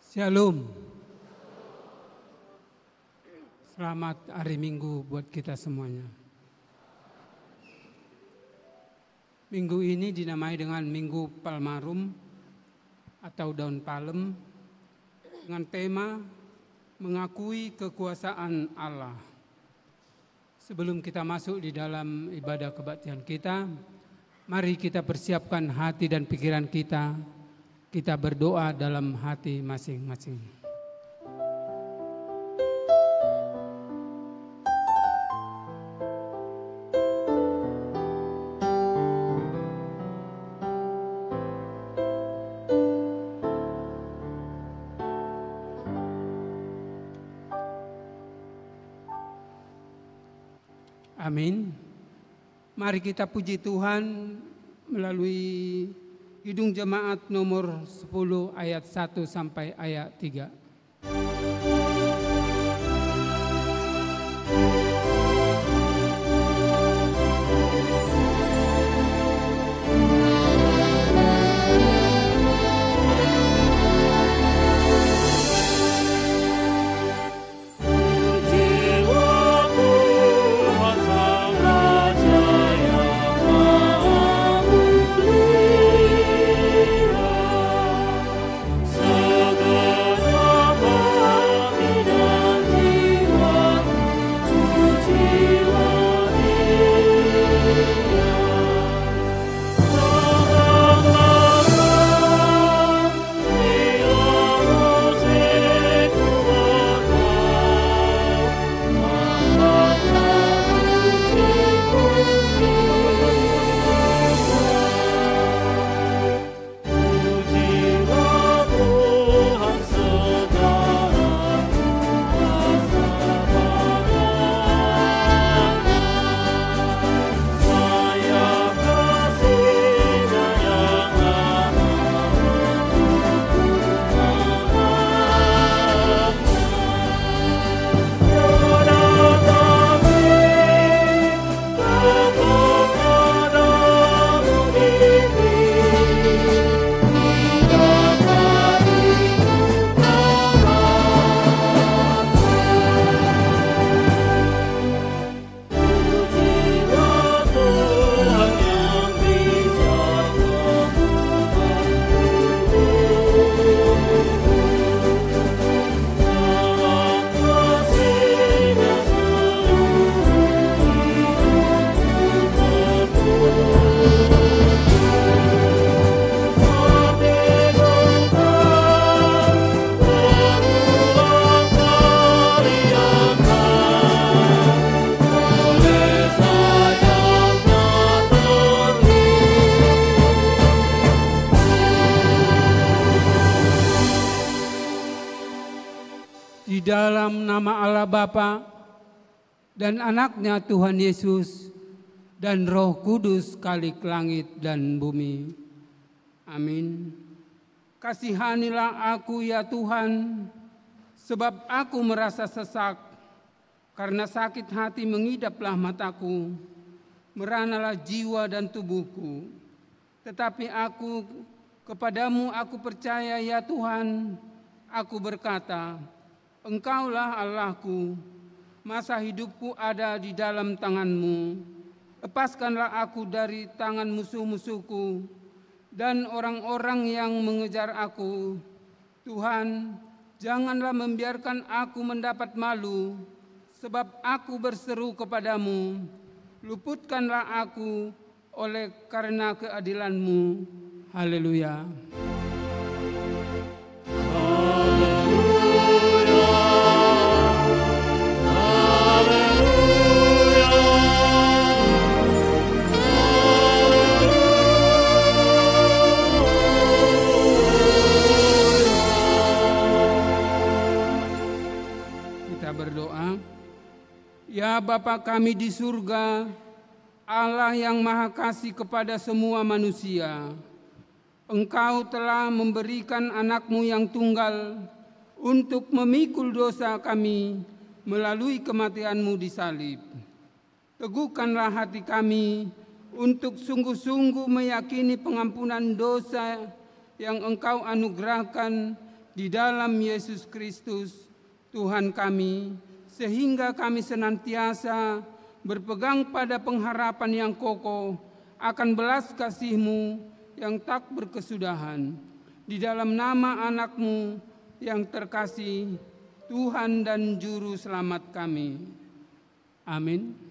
Shalom. Selamat hari Minggu buat kita semuanya. Minggu ini dinamai dengan Minggu Palmarum atau daun palem dengan tema mengakui kekuasaan Allah. Sebelum kita masuk di dalam ibadah kebaktian kita, mari kita persiapkan hati dan pikiran kita. Kita berdoa dalam hati masing-masing. Amin. Mari kita puji Tuhan melalui Kidung Jemaat nomor 10 ayat 1 sampai ayat 3. Di dalam nama Allah Bapa dan anaknya Tuhan Yesus dan Roh Kudus Khalik langit dan bumi. Amin. Kasihanilah aku ya Tuhan, sebab aku merasa sesak, karena sakit hati mengidaplah mataku, meranalah jiwa dan tubuhku. Tetapi aku kepadamu aku percaya ya Tuhan, aku berkata, Engkaulah Allahku, masa hidupku ada di dalam tangan-Mu. Lepaskanlah aku dari tangan musuh-musuhku dan orang-orang yang mengejar aku. Tuhan, janganlah membiarkan aku mendapat malu, sebab aku berseru kepadamu. Luputkanlah aku oleh karena keadilan-Mu. Haleluya. Berdoa. Ya Bapa kami di surga, Allah yang Maha Kasih kepada semua manusia, Engkau telah memberikan anak-Mu yang tunggal untuk memikul dosa kami melalui kematian-Mu di salib. Teguhkanlah hati kami untuk sungguh-sungguh meyakini pengampunan dosa yang Engkau anugerahkan di dalam Yesus Kristus, Tuhan kami, sehingga kami senantiasa berpegang pada pengharapan yang kokoh akan belas kasih-Mu yang tak berkesudahan. Di dalam nama anak-Mu yang terkasih, Tuhan dan Juru Selamat kami. Amin.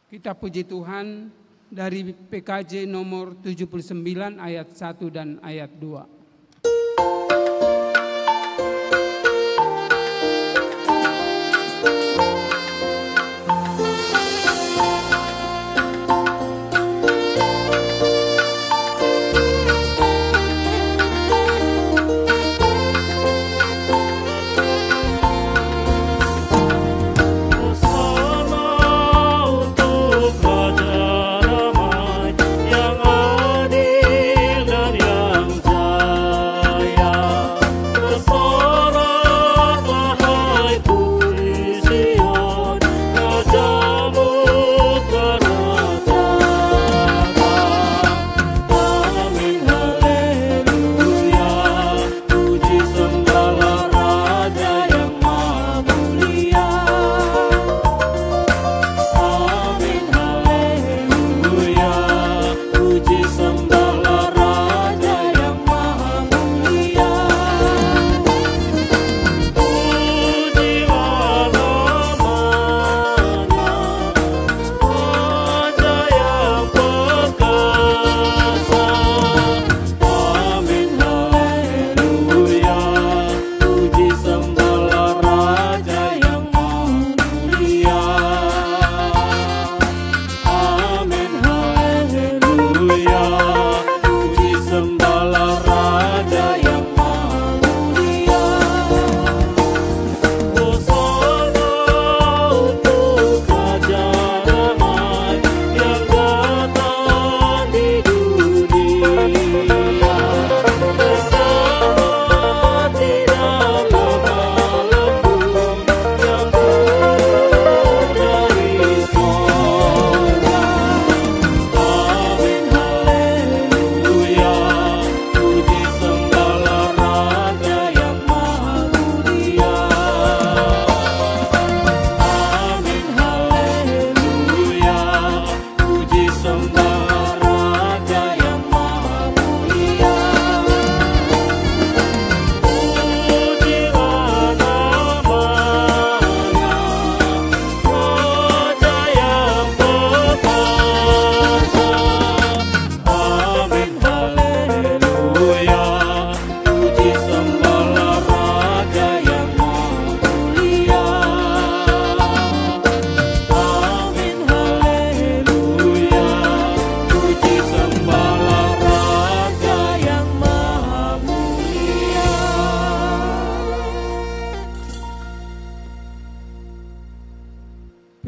Kita puji Tuhan dari PKJ nomor 79 ayat 1 dan ayat 2.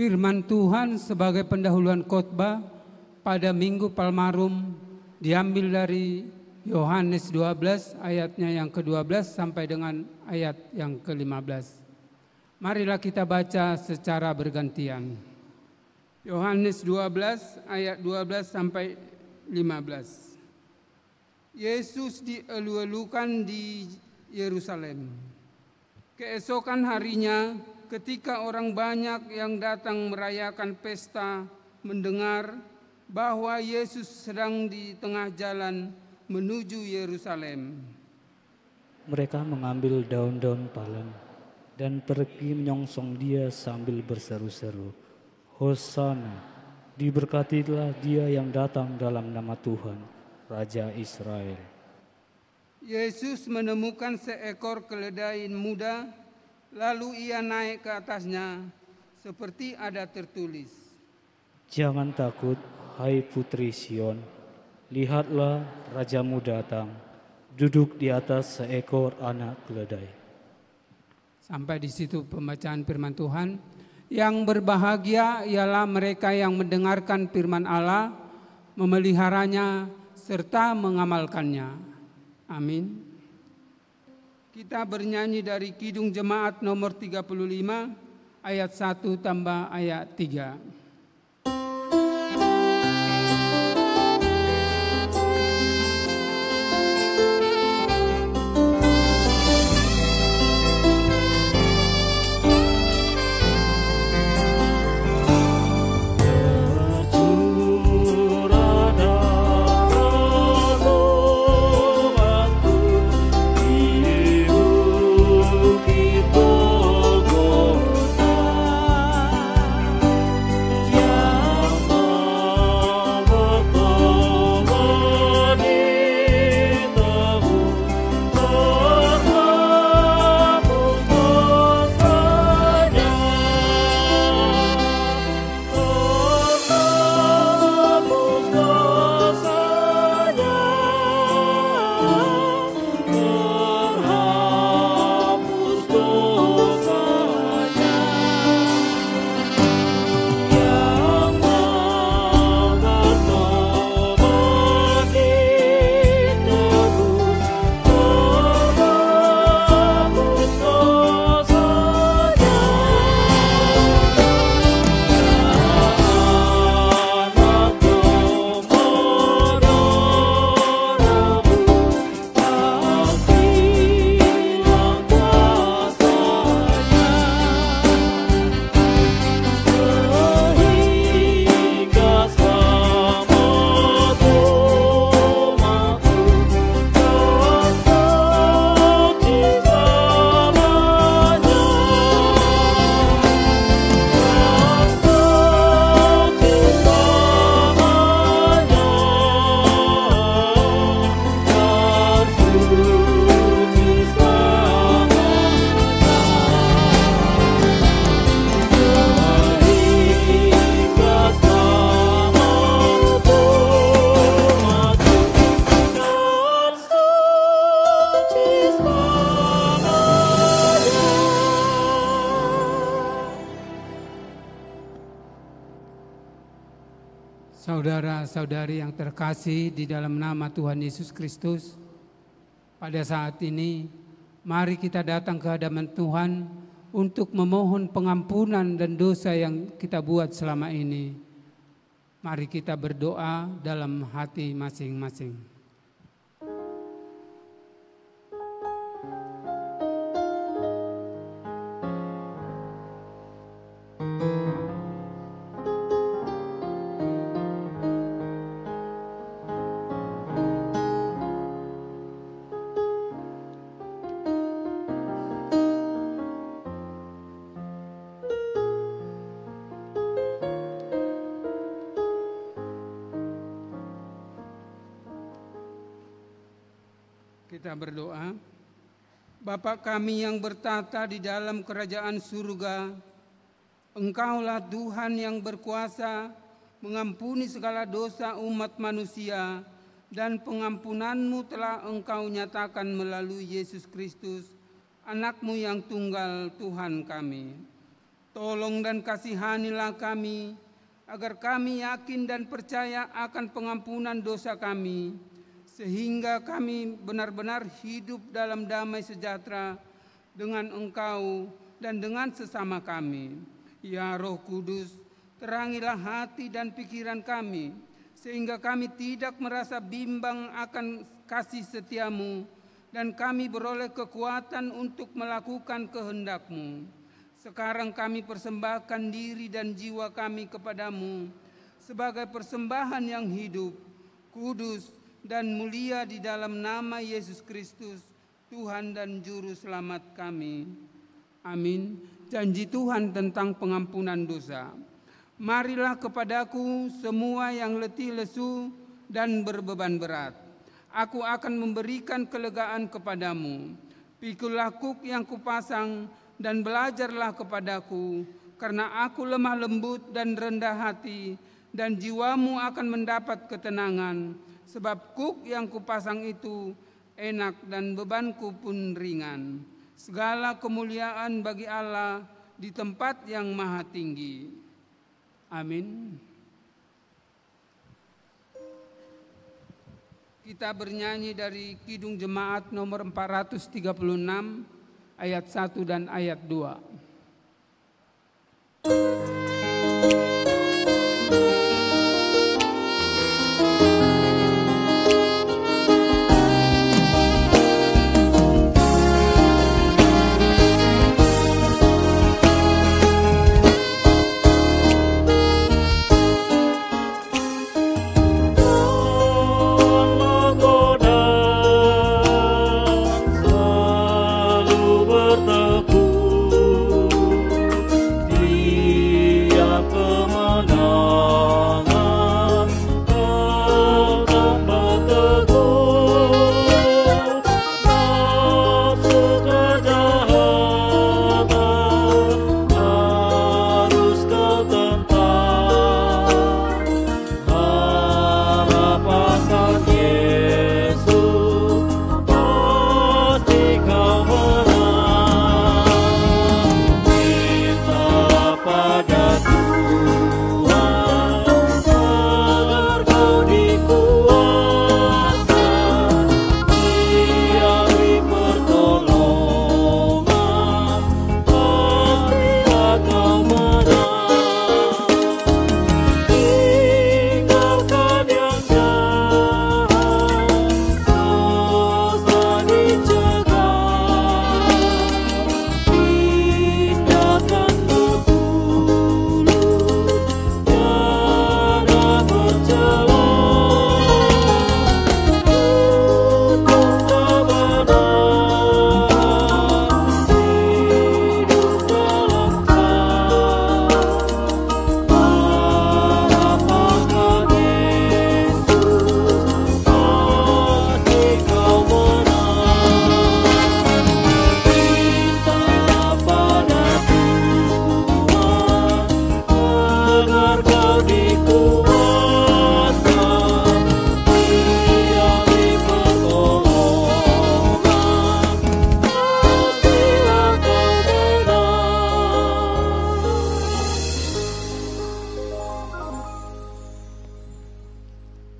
Firman Tuhan sebagai pendahuluan khotbah pada Minggu Palmarum diambil dari Yohanes 12 ayatnya yang ke-12 sampai dengan ayat yang ke-15. Marilah kita baca secara bergantian. Yohanes 12 ayat 12 sampai 15. Yesus dielu-elukan di Yerusalem. Keesokan harinya, ketika orang banyak yang datang merayakan pesta mendengar bahwa Yesus sedang di tengah jalan menuju Yerusalem, mereka mengambil daun-daun palem dan pergi menyongsong dia sambil berseru-seru, Hosana, diberkatilah dia yang datang dalam nama Tuhan, Raja Israel. Yesus menemukan seekor keledai muda, lalu ia naik ke atasnya, seperti ada tertulis, Jangan takut, hai putri Sion, lihatlah rajamu datang, duduk di atas seekor anak keledai. Sampai di situ pembacaan firman Tuhan. Yang berbahagia ialah mereka yang mendengarkan firman Allah, memeliharanya, serta mengamalkannya. Amin. Kita bernyanyi dari Kidung Jemaat nomor 35 ayat 1 tambah ayat 3. Saudara-saudari yang terkasih di dalam nama Tuhan Yesus Kristus, pada saat ini mari kita datang ke hadapan Tuhan untuk memohon pengampunan dan dosa yang kita buat selama ini. Mari kita berdoa dalam hati masing-masing. Kita berdoa. Bapa kami yang bertata di dalam kerajaan surga, Engkaulah Tuhan yang berkuasa mengampuni segala dosa umat manusia, dan pengampunan-Mu telah Engkau nyatakan melalui Yesus Kristus, Anak-Mu yang tunggal Tuhan kami. Tolong dan kasihanilah kami, agar kami yakin dan percaya akan pengampunan dosa kami, sehingga kami benar-benar hidup dalam damai sejahtera dengan Engkau dan dengan sesama kami. Ya Roh Kudus, terangilah hati dan pikiran kami, sehingga kami tidak merasa bimbang akan kasih setia-Mu, dan kami beroleh kekuatan untuk melakukan kehendak-Mu. Sekarang kami persembahkan diri dan jiwa kami kepada-Mu sebagai persembahan yang hidup, kudus, dan mulia di dalam nama Yesus Kristus, Tuhan dan Juru Selamat kami. Amin. Janji Tuhan tentang pengampunan dosa. Marilah kepadaku semua yang letih lesu dan berbeban berat. Aku akan memberikan kelegaan kepadamu. Pikulah kuk yang kupasang dan belajarlah kepadaku, karena aku lemah lembut dan rendah hati, dan jiwamu akan mendapat ketenangan. Sebab kuk yang kupasang itu enak dan bebanku pun ringan. Segala kemuliaan bagi Allah di tempat yang maha tinggi. Amin. Kita bernyanyi dari Kidung Jemaat nomor 436 ayat 1 dan ayat 2. Selalu berteguh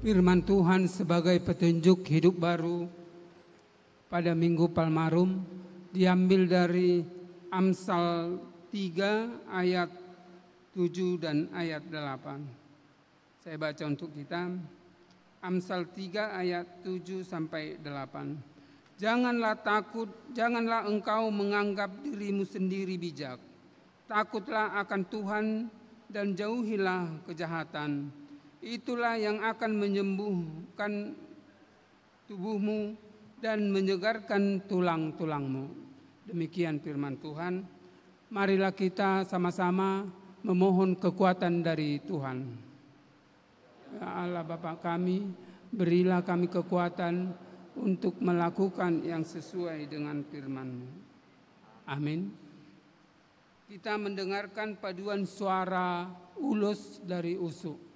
Firman Tuhan sebagai petunjuk hidup baru pada Minggu Palmarum diambil dari Amsal 3 ayat 7 dan ayat 8. Saya baca untuk kita. Amsal 3 ayat 7 sampai 8. Janganlah takut, janganlah engkau menganggap dirimu sendiri bijak. Takutlah akan Tuhan dan jauhilah kejahatan. Itulah yang akan menyembuhkan tubuhmu dan menyegarkan tulang-tulangmu. Demikian firman Tuhan. Marilah kita sama-sama memohon kekuatan dari Tuhan. Ya Allah Bapa kami, berilah kami kekuatan untuk melakukan yang sesuai dengan firman-Mu. Amin. Kita mendengarkan paduan suara Ulos dari Usuk.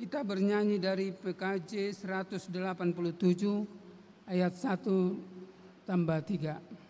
Kita bernyanyi dari PKJ 187 ayat 1 tambah 3.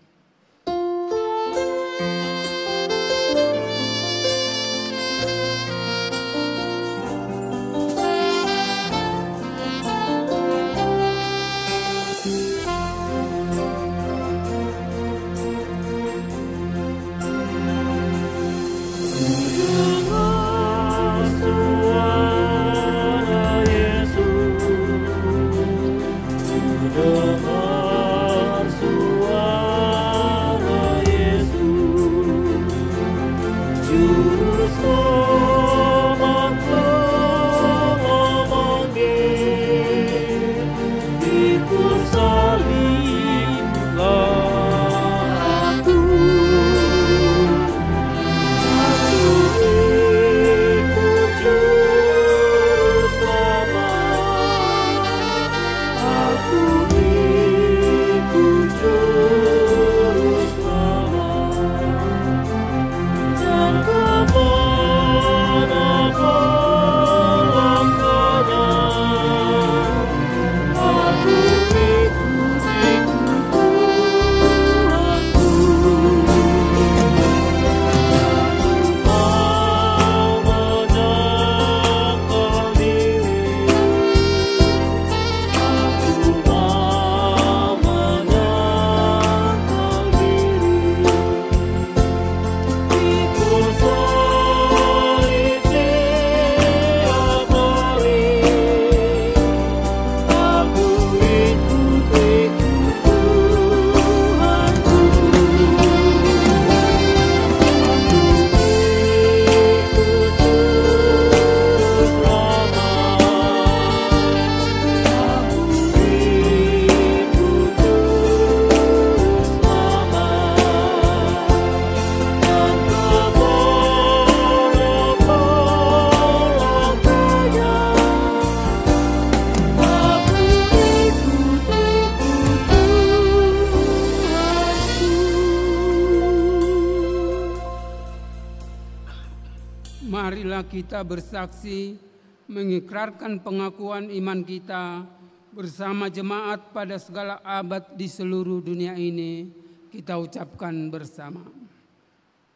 Marilah kita bersaksi mengikrarkan pengakuan iman kita bersama jemaat pada segala abad di seluruh dunia ini. Kita ucapkan bersama.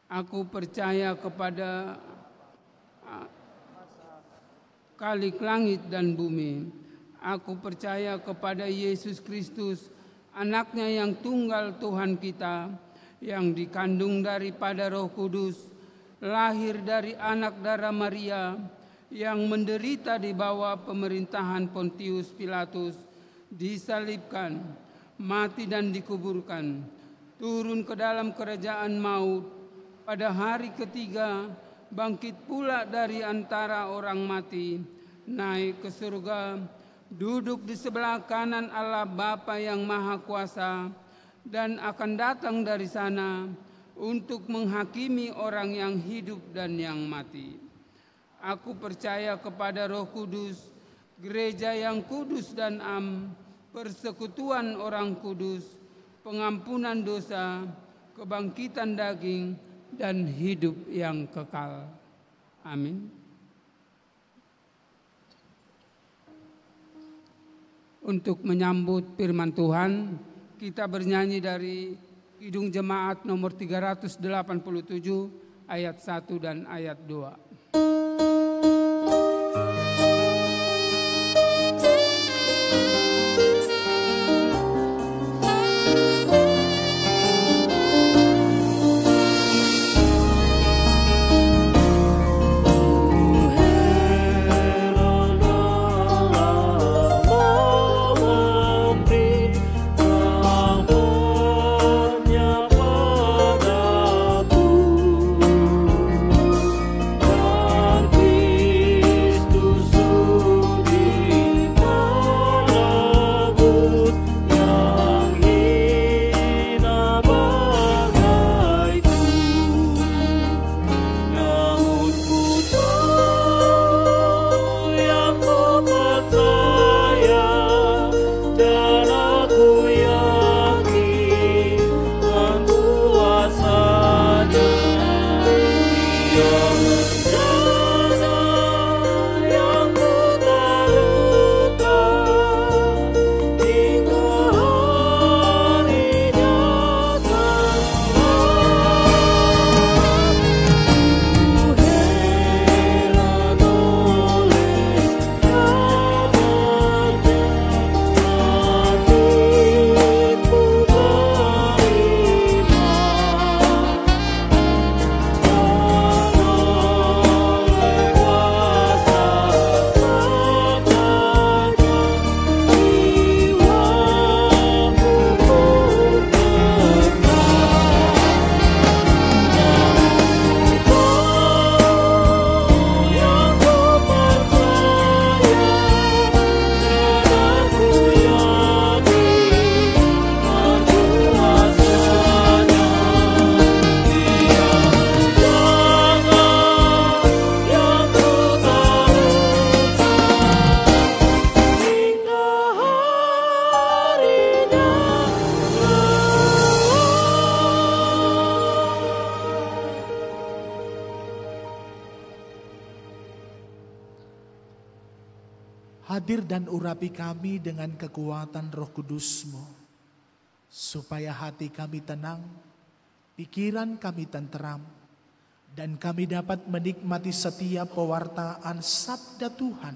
Aku percaya kepada Khalik langit dan bumi. Aku percaya kepada Yesus Kristus, Anaknya yang tunggal Tuhan kita, yang dikandung daripada Roh Kudus, lahir dari anak darah Maria, yang menderita di bawah pemerintahan Pontius Pilatus, disalibkan, mati dan dikuburkan, turun ke dalam kerajaan maut, pada hari ketiga bangkit pula dari antara orang mati, naik ke surga, duduk di sebelah kanan Allah Bapa yang Maha Kuasa, dan akan datang dari sana untuk menghakimi orang yang hidup dan yang mati. Aku percaya kepada Roh Kudus, gereja yang kudus dan am, persekutuan orang kudus, pengampunan dosa, kebangkitan daging, dan hidup yang kekal. Amin. Untuk menyambut firman Tuhan, kita bernyanyi dari Kidung Jemaat nomor 387 ayat 1 dan ayat 2. Yang Hadir dan urapi kami dengan kekuatan Roh Kudus-Mu, supaya hati kami tenang, pikiran kami tenteram, dan kami dapat menikmati setiap pewartaan sabda Tuhan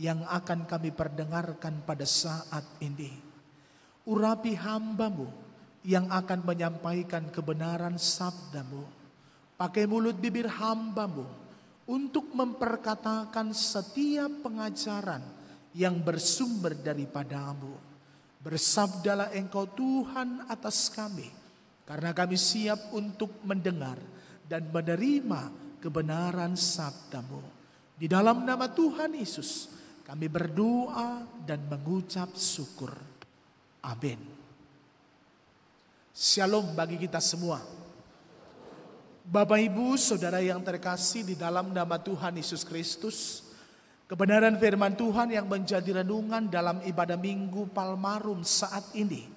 yang akan kami perdengarkan pada saat ini. Urapi hamba-Mu yang akan menyampaikan kebenaran sabda-Mu. Pakai mulut bibir hamba-Mu untuk memperkatakan setiap pengajaran yang bersumber daripada-Mu. Bersabdalah Engkau Tuhan atas kami, karena kami siap untuk mendengar dan menerima kebenaran sabda-Mu. Di dalam nama Tuhan Yesus kami berdoa dan mengucap syukur. Amin. Shalom bagi kita semua. Bapak Ibu Saudara yang terkasih di dalam nama Tuhan Yesus Kristus, kebenaran firman Tuhan yang menjadi renungan dalam ibadah Minggu Palmarum saat ini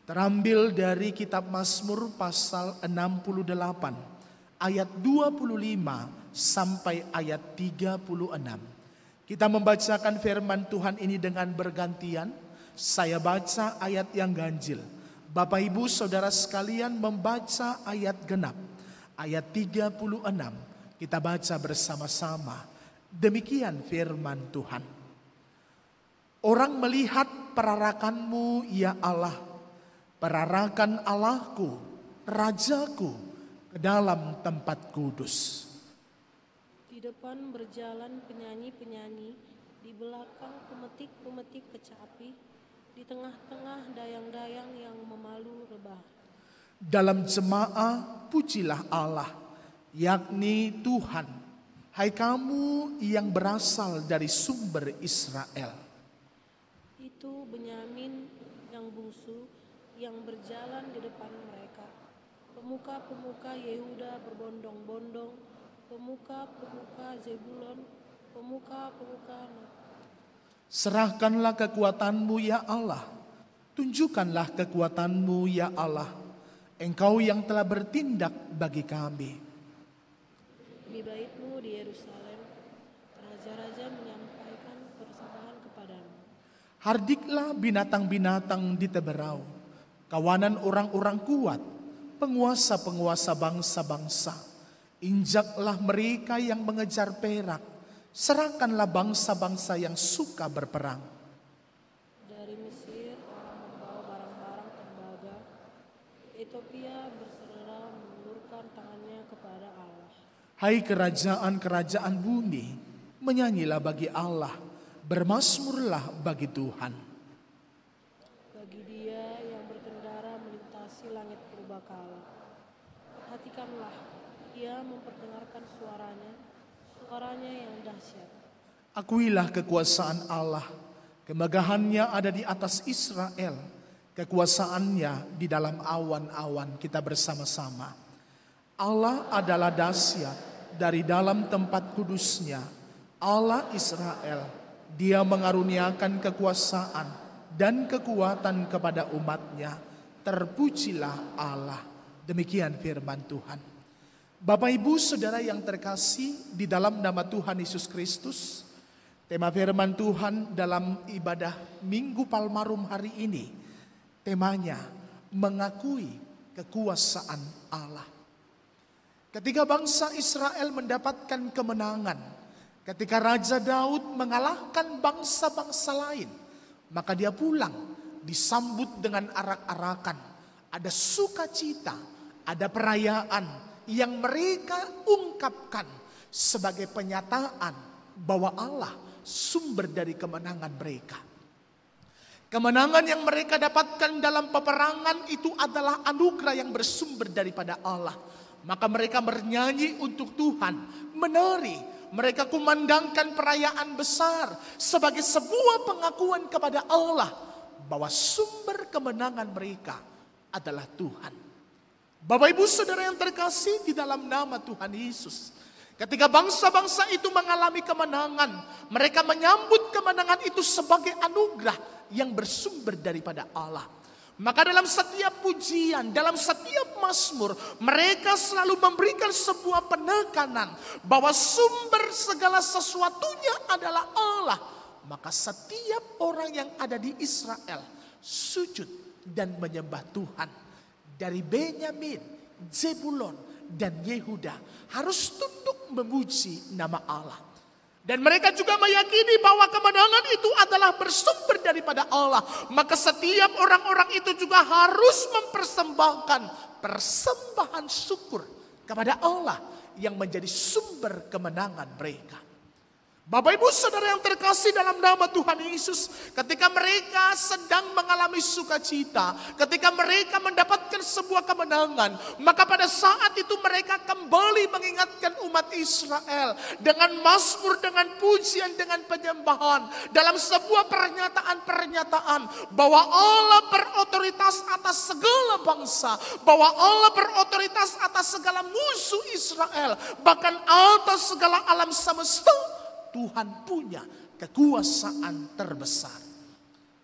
terambil dari kitab Mazmur pasal 68 ayat 25 sampai ayat 36. Kita membacakan firman Tuhan ini dengan bergantian. Saya baca ayat yang ganjil, Bapak Ibu Saudara sekalian membaca ayat genap. Ayat 36 kita baca bersama-sama. Demikian firman Tuhan. Orang melihat perarakan-Mu ya Allah, perarakan Allahku, Rajaku, ke dalam tempat kudus. Di depan berjalan penyanyi-penyanyi, di belakang pemetik-pemetik kecapi, di tengah-tengah dayang-dayang yang memalu rebah. Dalam jemaah pujilah Allah, yakni Tuhan, hai kamu yang berasal dari sumber Israel. Itu Benyamin yang bungsu yang berjalan di depan mereka. Pemuka-pemuka Yehuda berbondong-bondong, pemuka-pemuka Zebulon, pemuka-pemuka Serahkanlah kekuatan-Mu ya Allah, tunjukkanlah kekuatan-Mu ya Allah. Engkau yang telah bertindak bagi kami. Di bait-Mu di Yerusalem, raja-raja menyampaikan persembahan kepadamu. Hardiklah binatang-binatang di teberau, kawanan orang-orang kuat, penguasa-penguasa bangsa-bangsa. Injaklah mereka yang mengejar perak, serahkanlah bangsa-bangsa yang suka berperang. Dari Mesir orang membawa barang-barang tembaga, Ethiopia berserah mengulurkan tangannya kepada Allah. Hai kerajaan-kerajaan bumi, menyanyilah bagi Allah, bermazmurlah bagi Tuhan. Bagi Dia yang berkendara melintasi langit purbakala. Perhatikanlah, Ia memperdengarkan suaranya yang dahsyat. Akuilah kekuasaan Allah, kemegahannya ada di atas Israel, kekuasaannya di dalam awan-awan. Kita bersama-sama. Allah adalah dahsyat dari dalam tempat kudusnya. Allah Israel, Dia mengaruniakan kekuasaan dan kekuatan kepada umatnya. Terpujilah Allah. Demikian firman Tuhan. Bapak Ibu Saudara yang terkasih di dalam nama Tuhan Yesus Kristus, tema firman Tuhan dalam ibadah Minggu Palmarum hari ini, temanya mengakui kekuasaan Allah. Ketika bangsa Israel mendapatkan kemenangan, ketika Raja Daud mengalahkan bangsa-bangsa lain, maka dia pulang disambut dengan arak-arakan. Ada sukacita, ada perayaan yang mereka ungkapkan sebagai penyataan bahwa Allah sumber dari kemenangan mereka. Kemenangan yang mereka dapatkan dalam peperangan itu adalah anugerah yang bersumber daripada Allah. Maka mereka bernyanyi untuk Tuhan, menari, mereka kumandangkan perayaan besar sebagai sebuah pengakuan kepada Allah bahwa sumber kemenangan mereka adalah Tuhan. Bapak Ibu Saudara yang terkasih di dalam nama Tuhan Yesus, ketika bangsa-bangsa itu mengalami kemenangan, mereka menyambut kemenangan itu sebagai anugerah yang bersumber daripada Allah. Maka dalam setiap pujian, dalam setiap mazmur, mereka selalu memberikan sebuah penekanan bahwa sumber segala sesuatunya adalah Allah. maka setiap orang yang ada di Israel sujud dan menyembah Tuhan. Dari Benyamin, Zebulon, dan Yehuda harus tunduk memuji nama Allah. Dan mereka juga meyakini bahwa kemenangan itu adalah bersumber daripada Allah. Maka setiap orang-orang itu juga harus mempersembahkan persembahan syukur kepada Allah yang menjadi sumber kemenangan mereka. Bapak Ibu Saudara yang terkasih dalam nama Tuhan Yesus, ketika mereka sedang mengalami sukacita, ketika mereka mendapatkan sebuah kemenangan, maka pada saat itu mereka kembali mengingatkan umat Israel dengan mazmur, dengan pujian, dengan penyembahan, dalam sebuah pernyataan-pernyataan bahwa Allah berotoritas atas segala bangsa, bahwa Allah berotoritas atas segala musuh Israel, bahkan atas segala alam semesta. Tuhan punya kekuasaan terbesar.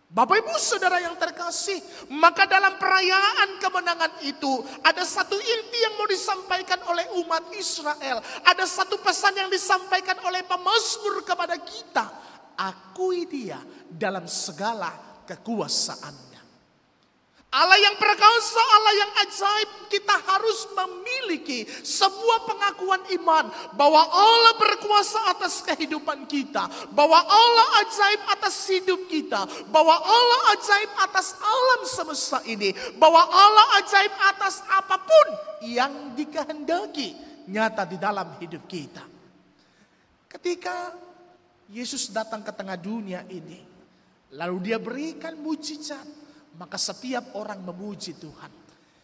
Bapak Ibu Saudara yang terkasih, maka dalam perayaan kemenangan itu ada satu inti yang mau disampaikan oleh umat Israel. Ada satu pesan yang disampaikan oleh pemazmur kepada kita. Akui Dia dalam segala kekuasaannya. Allah yang perkasa, Allah yang ajaib, kita harus memiliki sebuah pengakuan iman bahwa Allah berkuasa atas kehidupan kita, bahwa Allah ajaib atas hidup kita, bahwa Allah ajaib atas alam semesta ini, bahwa Allah ajaib atas apapun yang dikehendaki nyata di dalam hidup kita. Ketika Yesus datang ke tengah dunia ini, lalu Dia berikan mujizat, maka setiap orang memuji Tuhan.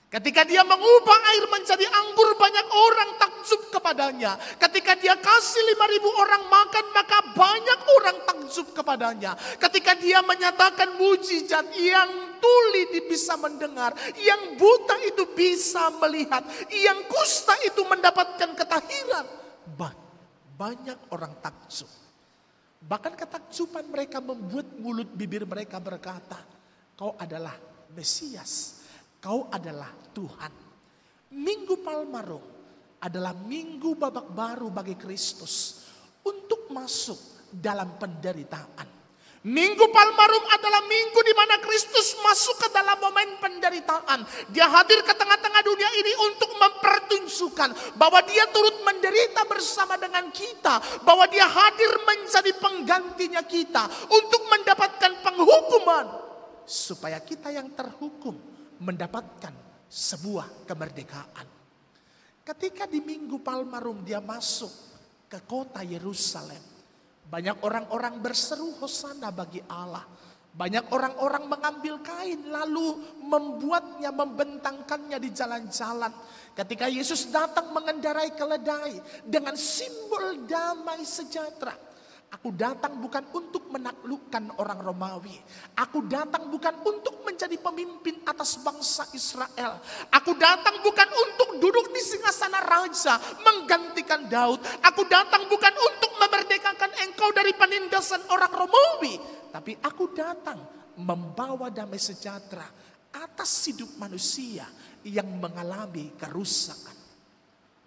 Ketika Dia mengubah air menjadi anggur, banyak orang takjub kepadanya. Ketika Dia kasih 5.000 orang makan, maka banyak orang takjub kepadanya. Ketika Dia menyatakan mujizat, yang tuli bisa mendengar, yang buta itu bisa melihat, yang kusta itu mendapatkan ketahiran. Banyak orang takjub. Bahkan ketakjuban mereka membuat mulut bibir mereka berkata, Kau adalah Mesias, Kau adalah Tuhan. Minggu Palmarum adalah minggu babak baru bagi Kristus untuk masuk dalam penderitaan. Minggu Palmarum adalah minggu di mana Kristus masuk ke dalam momen penderitaan. Dia hadir ke tengah-tengah dunia ini untuk mempertunjukkan bahwa Dia turut menderita bersama dengan kita, bahwa Dia hadir menjadi penggantinya kita untuk mendapatkan penghukuman, supaya kita yang terhukum mendapatkan sebuah kemerdekaan. Ketika di Minggu Palmarum Dia masuk ke kota Yerusalem, banyak orang-orang berseru hosana bagi Allah. Banyak orang-orang mengambil kain lalu membuatnya, membentangkannya di jalan-jalan. Ketika Yesus datang mengendarai keledai dengan simbol damai sejahtera. Aku datang bukan untuk menaklukkan orang Romawi. Aku datang bukan untuk menjadi pemimpin atas bangsa Israel. Aku datang bukan untuk duduk di singgasana raja menggantikan Daud. Aku datang bukan untuk memerdekakan engkau dari penindasan orang Romawi. Tapi aku datang membawa damai sejahtera atas hidup manusia yang mengalami kerusakan.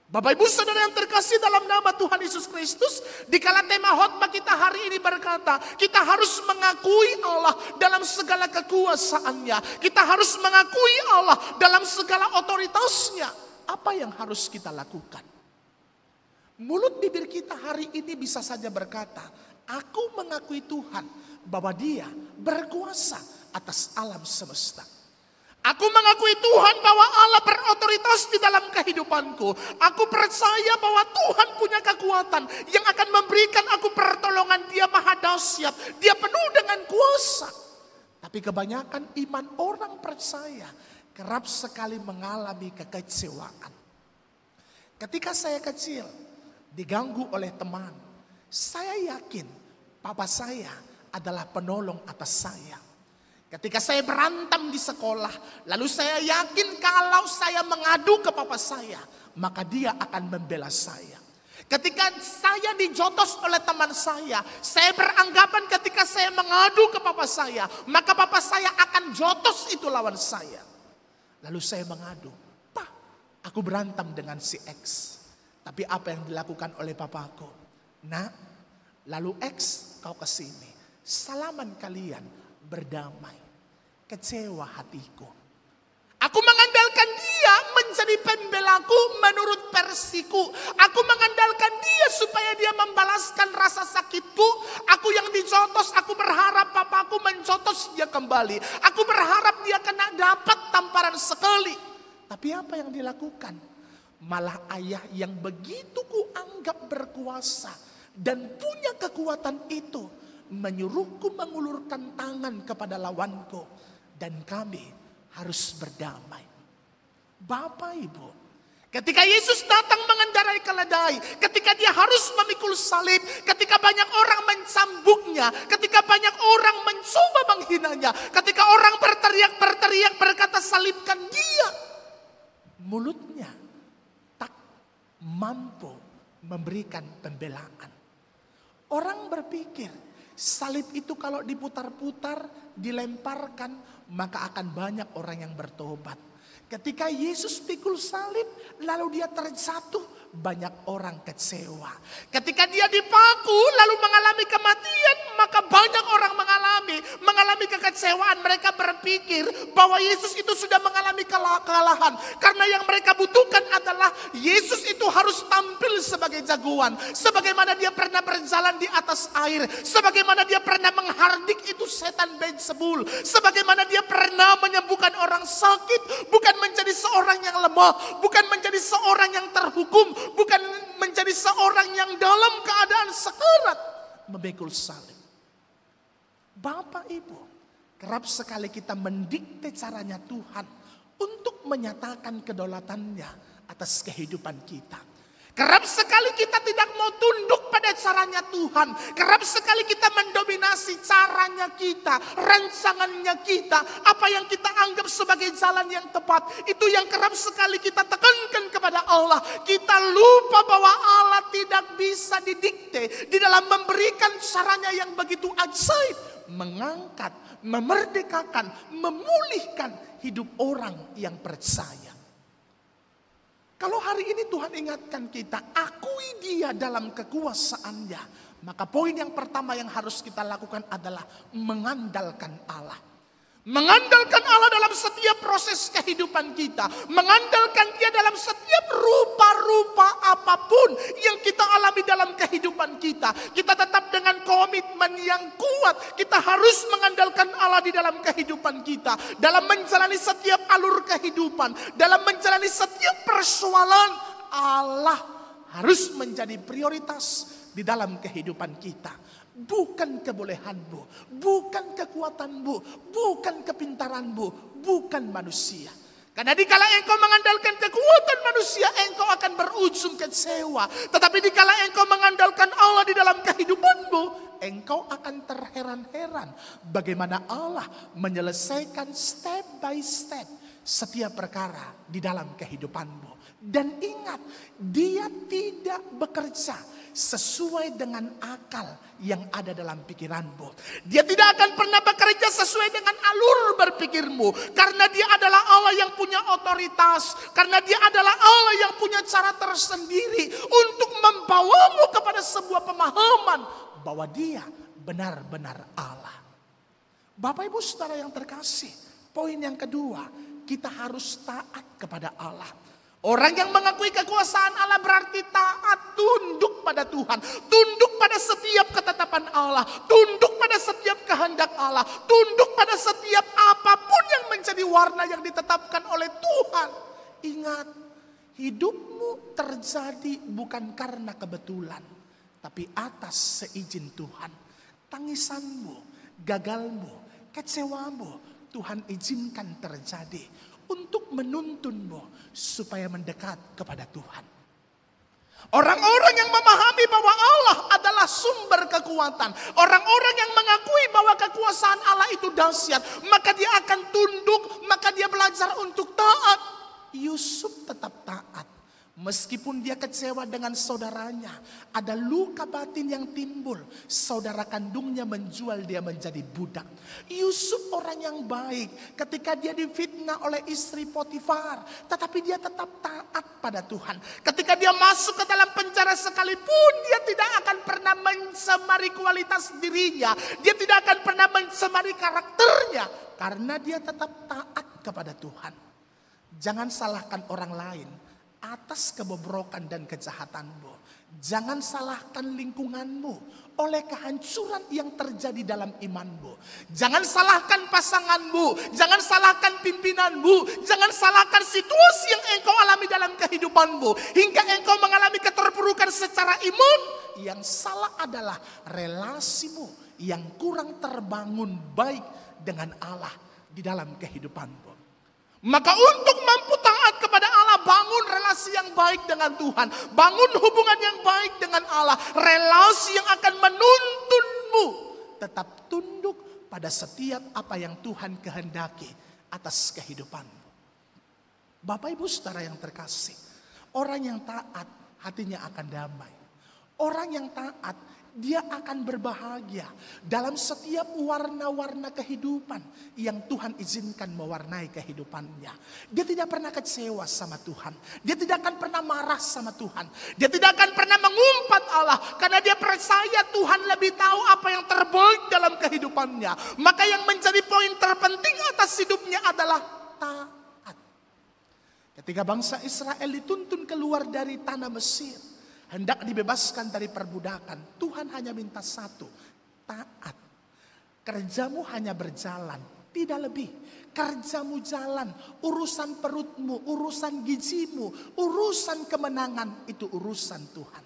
Bapak Ibu Saudara yang terkasih dalam nama Tuhan Yesus Kristus, dikala tema khotbah kita hari ini berkata, kita harus mengakui Allah dalam segala kekuasaannya. Kita harus mengakui Allah dalam segala otoritasnya. Apa yang harus kita lakukan? Mulut bibir kita hari ini bisa saja berkata, aku mengakui Tuhan bahwa Dia berkuasa atas alam semesta. Aku mengakui Tuhan bahwa Allah berotoritas di dalam kehidupanku. Aku percaya bahwa Tuhan punya kekuatan yang akan memberikan aku pertolongan. Dia maha dahsyat, Dia penuh dengan kuasa. Tapi kebanyakan iman orang percaya kerap sekali mengalami kekecewaan. Ketika saya kecil diganggu oleh teman, saya yakin papa saya adalah penolong atas saya. Ketika saya berantem di sekolah, lalu saya yakin kalau saya mengadu ke papa saya, maka dia akan membela saya. Ketika saya dijotos oleh teman saya beranggapan ketika saya mengadu ke papa saya, maka papa saya akan jotos itu lawan saya. Lalu saya mengadu, Pak, aku berantem dengan si X. Tapi apa yang dilakukan oleh papaku? Nak, lalu X kau kesini. salaman kalian berdamai. Kecewa hatiku. Aku mengandalkan dia menjadi pembelaku menurut versiku. Aku mengandalkan dia supaya dia membalaskan rasa sakitku. Aku yang dicotos, aku berharap papaku mencotos dia kembali. Aku berharap dia kena dapat tamparan sekali. Tapi apa yang dilakukan? Malah ayah yang begitu kuanggap berkuasa dan punya kekuatan itu menyuruhku mengulurkan tangan kepada lawanku. Dan kami harus berdamai. Bapak Ibu, ketika Yesus datang mengendarai keledai, ketika dia harus memikul salib, ketika banyak orang mencambuknya, ketika banyak orang mencoba menghinanya, ketika orang berteriak berkata salibkan dia, mulutnya tak mampu memberikan pembelaan. Orang berpikir salib itu kalau diputar-putar, dilemparkan, maka akan banyak orang yang bertobat. Ketika Yesus pikul salib, lalu dia terjatuh, banyak orang kecewa. Ketika dia dipaku, lalu mengalami kematian, maka banyak orang mengalami kekecewaan. Mereka berpikir bahwa Yesus itu sudah mengalami kekalahan. Karena yang mereka butuhkan adalah Yesus itu harus tampil sebagai jagoan. Sebagaimana dia pernah berjalan di atas air. Sebagaimana dia pernah menghardik itu setan Beelzebul. Sebagaimana dia pernah menyembuhkan orang sakit. Bukan menjadi seorang yang lemah. Bukan menjadi seorang yang terhukum. Bukan menjadi seorang yang dalam keadaan sekarat memikul salib. Bapak Ibu, kerap sekali kita mendikte caranya Tuhan untuk menyatakan kedaulatannya atas kehidupan kita. Kerap sekali kita tidak mau tunduk pada caranya Tuhan. Kerap sekali kita mendominasi caranya kita, rancangannya kita, apa yang kita anggap sebagai jalan yang tepat. Itu yang kerap sekali kita tekankan kepada Allah. Kita lupa bahwa Allah tidak bisa didikte di dalam memberikan caranya yang begitu ajaib. Mengangkat, memerdekakan, memulihkan hidup orang yang percaya. Kalau hari ini Tuhan ingatkan kita, akui dia dalam kekuasaannya. Maka poin yang pertama yang harus kita lakukan adalah mengandalkan Allah. Mengandalkan Allah dalam setiap proses kehidupan kita. Mengandalkan dia dalam setiap rupa-rupa apapun yang kita alami dalam kehidupan kita. Kita tetap dengan komitmen yang kuat. Kita harus mengandalkan Allah di dalam kehidupan kita. Dalam menjalani setiap alur kehidupan. Dalam menjalani setiap persoalan. Allah harus menjadi prioritas di dalam kehidupan kita. Bukan kebolehanmu, bukan kekuatanmu, bukan kepintaranmu, bukan manusia. Karena dikala engkau mengandalkan kekuatan manusia, engkau akan berujung kecewa. Tetapi dikala engkau mengandalkan Allah di dalam kehidupanmu, engkau akan terheran-heran bagaimana Allah menyelesaikan step by step setiap perkara di dalam kehidupanmu. Dan ingat, dia tidak bekerja sesuai dengan akal yang ada dalam pikiranmu. Dia tidak akan pernah bekerja sesuai dengan alur berpikirmu. Karena dia adalah Allah yang punya otoritas. Karena dia adalah Allah yang punya cara tersendiri untuk membawamu kepada sebuah pemahaman bahwa dia benar-benar Allah. Bapak Ibu Saudara yang terkasih, poin yang kedua, kita harus taat kepada Allah. Orang yang mengakui kekuasaan Allah berarti taat, tunduk pada Tuhan. Tunduk pada setiap ketetapan Allah. Tunduk pada setiap kehendak Allah. Tunduk pada setiap apapun yang menjadi warna yang ditetapkan oleh Tuhan. Ingat, hidupmu terjadi bukan karena kebetulan. Tapi atas seizin Tuhan. Tangisanmu, gagalmu, kecewamu, Tuhan izinkan terjadi untuk menuntunmu supaya mendekat kepada Tuhan. Orang-orang yang memahami bahwa Allah adalah sumber kekuatan, orang-orang yang mengakui bahwa kekuasaan Allah itu dahsyat, maka dia akan tunduk, maka dia belajar untuk taat. Yusuf tetap taat, Meskipun dia kecewa dengan saudaranya, ada luka batin yang timbul. Saudara kandungnya menjual dia menjadi budak. Yusuf orang yang baik ketika dia difitnah oleh istri Potifar, tetapi dia tetap taat pada Tuhan. Ketika dia masuk ke dalam penjara sekalipun, dia tidak akan pernah mencemari kualitas dirinya. Dia tidak akan pernah mencemari karakternya, karena dia tetap taat kepada Tuhan. Jangan salahkan orang lain atas kebobrokan dan kejahatanmu. Jangan salahkan lingkunganmu oleh kehancuran yang terjadi dalam imanmu. Jangan salahkan pasanganmu, jangan salahkan pimpinanmu, jangan salahkan situasi yang engkau alami dalam kehidupanmu hingga engkau mengalami keterpurukan secara iman. Yang salah adalah relasimu yang kurang terbangun baik dengan Allah di dalam kehidupanmu. Maka untuk mampu taat kepada Allah, bangun relasi yang baik dengan Tuhan. Bangun hubungan yang baik dengan Allah. Relasi yang akan menuntunmu tetap tunduk pada setiap apa yang Tuhan kehendaki atas kehidupanmu. Bapak Ibu Saudara yang terkasih, orang yang taat hatinya akan damai. Orang yang taat, dia akan berbahagia dalam setiap warna-warna kehidupan yang Tuhan izinkan mewarnai kehidupannya. Dia tidak pernah kecewa sama Tuhan. Dia tidak akan pernah marah sama Tuhan. Dia tidak akan pernah mengumpat Allah, karena dia percaya Tuhan lebih tahu apa yang terbaik dalam kehidupannya. Maka yang menjadi poin terpenting atas hidupnya adalah taat. Ketika bangsa Israel dituntun keluar dari tanah Mesir, hendak dibebaskan dari perbudakan, Tuhan hanya minta satu, taat. Kerjamu hanya berjalan, tidak lebih. Kerjamu jalan, urusan perutmu, urusan gizimu, urusan kemenangan, itu urusan Tuhan.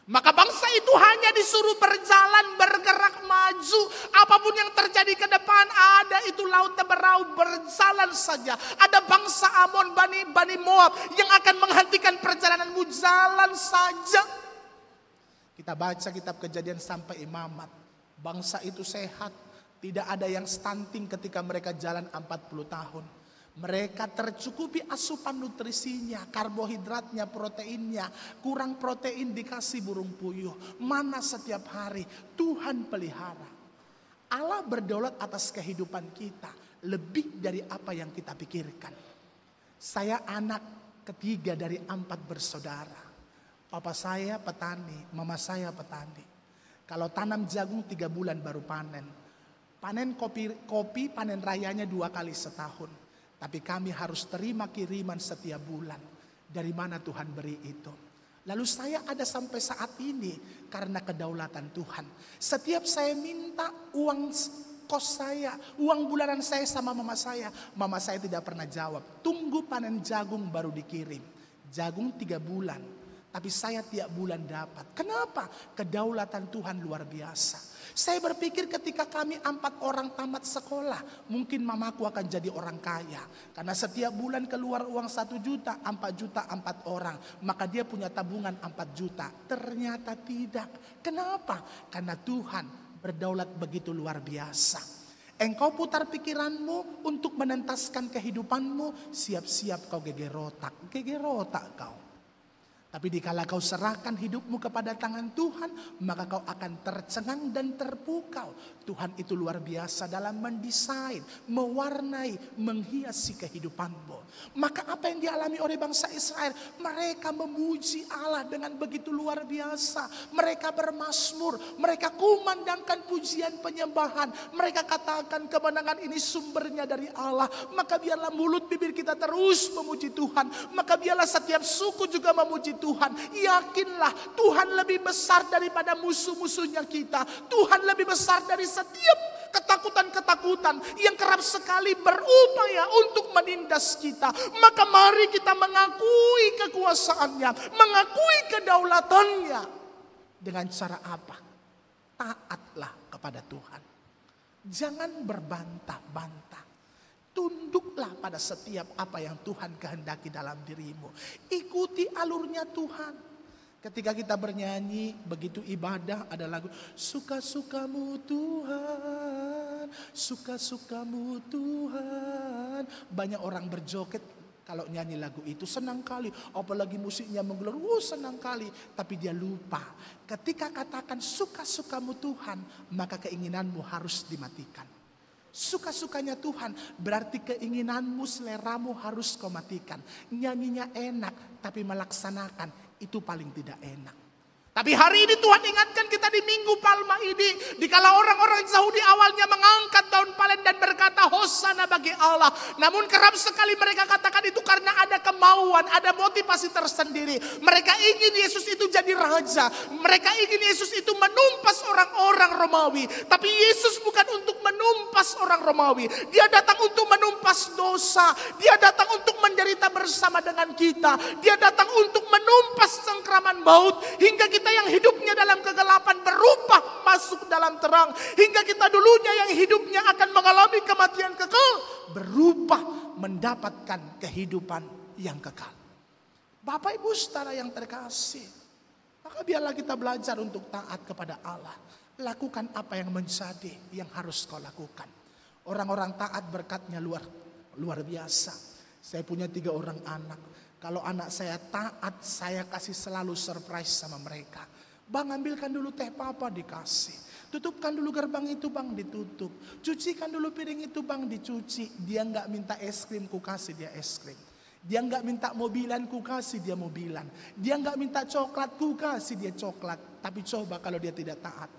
Maka bangsa itu hanya disuruh berjalan, bergerak maju. Apapun yang terjadi ke depan, ada itu laut Teberau, berjalan saja. Ada bangsa Amon, Bani Moab yang akan menghentikan perjalananmu, jalan saja. Kita baca kitab Kejadian sampai Imamat. Bangsa itu sehat, tidak ada yang stunting ketika mereka jalan 40 tahun. Mereka tercukupi asupan nutrisinya, karbohidratnya, proteinnya. Kurang protein dikasih burung puyuh. Mana setiap hari Tuhan pelihara. Allah berdaulat atas kehidupan kita lebih dari apa yang kita pikirkan. Saya anak ketiga dari 4 bersaudara. Papa saya petani, mama saya petani. Kalau tanam jagung 3 bulan baru panen. Panen kopi panen rayanya 2 kali setahun. Tapi kami harus terima kiriman setiap bulan. Dari mana Tuhan beri itu? Lalu saya ada sampai saat ini karena kedaulatan Tuhan. Setiap saya minta uang kos saya, uang bulanan saya sama mama saya tidak pernah jawab. Tunggu panen jagung baru dikirim. Jagung 3 bulan, tapi saya tiap bulan dapat. Kenapa? Kedaulatan Tuhan luar biasa. Saya berpikir ketika kami 4 orang tamat sekolah, mungkin mamaku akan jadi orang kaya. Karena setiap bulan keluar uang 1 juta, 4 juta 4 orang. Maka dia punya tabungan 4 juta. Ternyata tidak. Kenapa? Karena Tuhan berdaulat begitu luar biasa. Engkau putar pikiranmu untuk menentaskan kehidupanmu, siap-siap kau geger otak kau. Tapi dikala kau serahkan hidupmu kepada tangan Tuhan, maka kau akan tercengang dan terpukau. Tuhan itu luar biasa dalam mendesain, mewarnai, menghiasi kehidupanmu. Maka apa yang dialami oleh bangsa Israel? Mereka memuji Allah dengan begitu luar biasa. Mereka bermazmur, mereka kumandangkan pujian penyembahan. Mereka katakan kemenangan ini sumbernya dari Allah. Maka biarlah mulut bibir kita terus memuji Tuhan. Maka biarlah setiap suku juga memuji Tuhan. Yakinlah Tuhan lebih besar daripada musuh-musuhnya kita. Tuhan lebih besar dari setiap ketakutan-ketakutan yang kerap sekali berupaya untuk menindas kita. Maka mari kita mengakui kekuasaannya, mengakui kedaulatannya. Dengan cara apa? Taatlah kepada Tuhan. Jangan berbantah-bantah. Tunduklah pada setiap apa yang Tuhan kehendaki dalam dirimu. Ikuti alurnya Tuhan. Ketika kita bernyanyi, begitu ibadah ada lagu suka-sukamu Tuhan, suka-sukamu Tuhan. Banyak orang berjoget Kalau nyanyi lagu itu senang kali, apalagi musiknya menggelor, senang kali. Tapi dia lupa, ketika katakan suka-sukamu Tuhan, maka keinginanmu harus dimatikan. Suka-sukanya Tuhan berarti keinginanmu, seleramu harus kau matikan. Nyanyinya enak, tapi melaksanakan itu paling tidak enak. Tapi hari ini Tuhan ingatkan kita di Minggu Palma ini. Dikala orang-orang Yahudi awalnya mengangkat daun palen dan berkata Hosana bagi Allah. Namun kerap sekali mereka katakan itu karena ada kemauan, ada motivasi tersendiri. Mereka ingin Yesus itu jadi raja. Mereka ingin Yesus itu menumpas orang-orang Romawi. Tapi Yesus bukan untuk menumpas orang Romawi. Dia datang untuk menumpas dosa. Dia datang untuk menderita bersama dengan kita. Dia datang untuk menumpas cengkraman maut. Hingga kita yang hidupnya dalam kegelapan berubah masuk dalam terang. Hingga kita dulunya yang hidupnya akan mengalami kematian kekal berubah mendapatkan kehidupan yang kekal. Bapak Ibu saudara yang terkasih, maka biarlah kita belajar untuk taat kepada Allah. Lakukan apa yang menjadi yang harus kau lakukan. Orang-orang taat berkatnya luar biasa. Saya punya 3 orang anak. Kalau anak saya taat, saya kasih selalu surprise sama mereka. Bang, ambilkan dulu teh papa, dikasih. Tutupkan dulu gerbang itu bang, ditutup. Cucikan dulu piring itu bang, dicuci. Dia nggak minta es krim, ku kasih dia es krim. Dia nggak minta mobilan, ku kasih dia mobilan. Dia nggak minta coklat, ku kasih dia coklat. Tapi coba kalau dia tidak taat.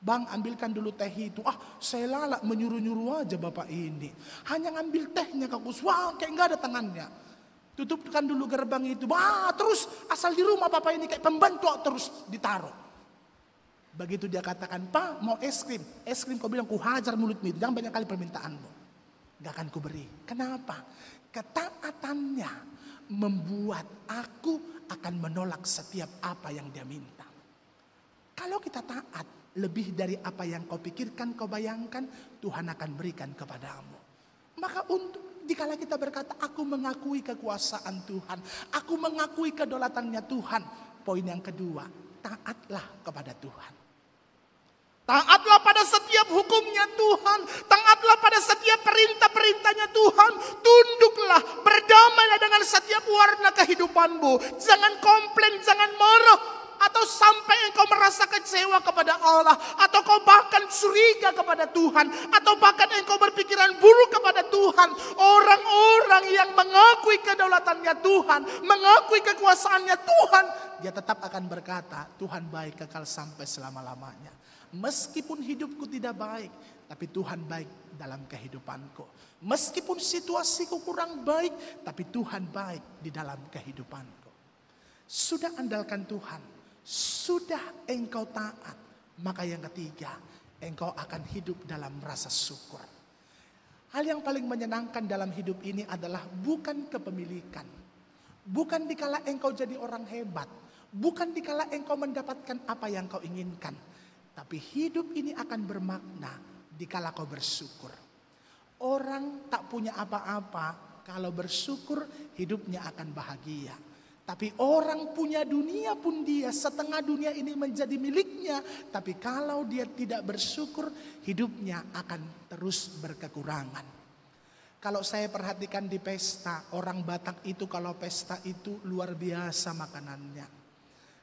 Bang, ambilkan dulu teh itu. Saya lalak menyuruh-nyuruh aja bapak ini. Hanya ngambil tehnya kakus. Wah, kayak nggak ada tangannya. Tutupkan dulu gerbang itu. Terus asal di rumah bapak ini kayak pembantu terus ditaruh. Begitu dia katakan, Pak mau es krim. Es krim kau bilang ku hajar mulutmu itu. Jangan banyak kali permintaanmu. Gak akan ku beri. Kenapa? Ketaatannya membuat aku akan menolak setiap apa yang dia minta. Kalau kita taat lebih dari apa yang kau pikirkan, kau bayangkan, Tuhan akan berikan kepadamu. Maka dikala kita berkata, aku mengakui kekuasaan Tuhan, aku mengakui kedaulatannya Tuhan. Poin yang kedua, taatlah kepada Tuhan. Taatlah pada setiap hukumnya Tuhan. Taatlah pada setiap perintah-perintahnya Tuhan. Tunduklah, berdamailah dengan setiap warna kehidupanmu. Jangan komplain, jangan marah. Atau sampai engkau merasa kecewa kepada Allah. Atau kau bahkan curiga kepada Tuhan. Atau bahkan engkau berpikiran buruk kepada Tuhan. Orang-orang yang mengakui kedaulatannya Tuhan, mengakui kekuasaannya Tuhan, dia tetap akan berkata, Tuhan baik kekal sampai selama-lamanya. Meskipun hidupku tidak baik, tapi Tuhan baik dalam kehidupanku. Meskipun situasiku kurang baik, tapi Tuhan baik di dalam kehidupanku. Sudah andalkan Tuhan, sudah engkau taat, maka yang ketiga, engkau akan hidup dalam rasa syukur. Hal yang paling menyenangkan dalam hidup ini adalah bukan kepemilikan. Bukan dikala engkau jadi orang hebat. Bukan dikala engkau mendapatkan apa yang kau inginkan. Tapi hidup ini akan bermakna dikala kau bersyukur. Orang tak punya apa-apa, kalau bersyukur hidupnya akan bahagia. Tapi orang punya dunia pun dia, setengah dunia ini menjadi miliknya. Tapi kalau dia tidak bersyukur, hidupnya akan terus berkekurangan. Kalau saya perhatikan di pesta, orang Batak itu kalau pesta itu luar biasa makanannya.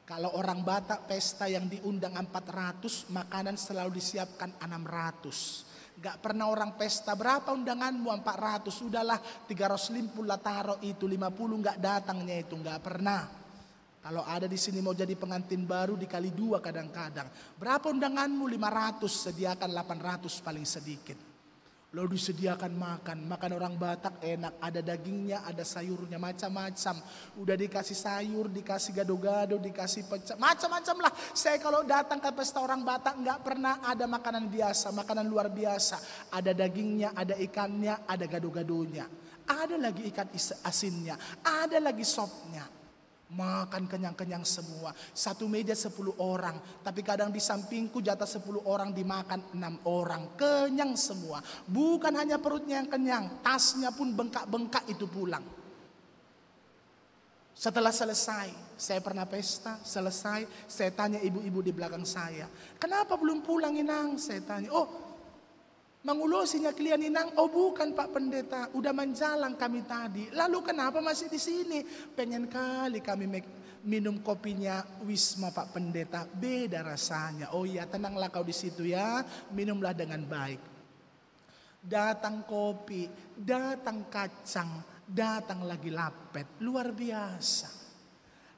Kalau orang Batak pesta yang diundang 400, makanan selalu disiapkan 600. Gak pernah orang pesta berapa undanganmu 400. Sudahlah 350 lah taruh itu 50 gak datangnya itu gak pernah. Kalau ada di sini mau jadi pengantin baru dikali 2 kadang-kadang. Berapa undanganmu 500, sediakan 800 paling sedikit. Lalu disediakan makan orang Batak enak, ada dagingnya, ada sayurnya, macam-macam. Udah dikasih sayur, dikasih gado-gado, dikasih pecel, macam-macam lah. Saya kalau datang ke pesta orang Batak nggak pernah ada makanan biasa, makanan luar biasa. Ada dagingnya, ada ikannya, ada gado-gadonya. Ada lagi ikan asinnya, ada lagi sopnya. Makan kenyang-kenyang semua. Satu meja 10 orang. Tapi kadang di sampingku jatah 10 orang dimakan 6 orang. Kenyang semua. Bukan hanya perutnya yang kenyang. Tasnya pun bengkak-bengkak itu pulang. Setelah selesai. Saya pernah pesta. Selesai. Saya tanya ibu-ibu di belakang saya. Kenapa belum pulang Inang? Saya tanya. Oh Mengulosinya kalian inang, oh bukan Pak Pendeta, udah menjalang kami tadi. Lalu kenapa masih di sini? Pengen kali kami minum kopinya Wisma Pak Pendeta, beda rasanya. Oh iya, tenanglah kau di situ ya, minumlah dengan baik. Datang kopi, datang kacang, datang lagi lapet, luar biasa.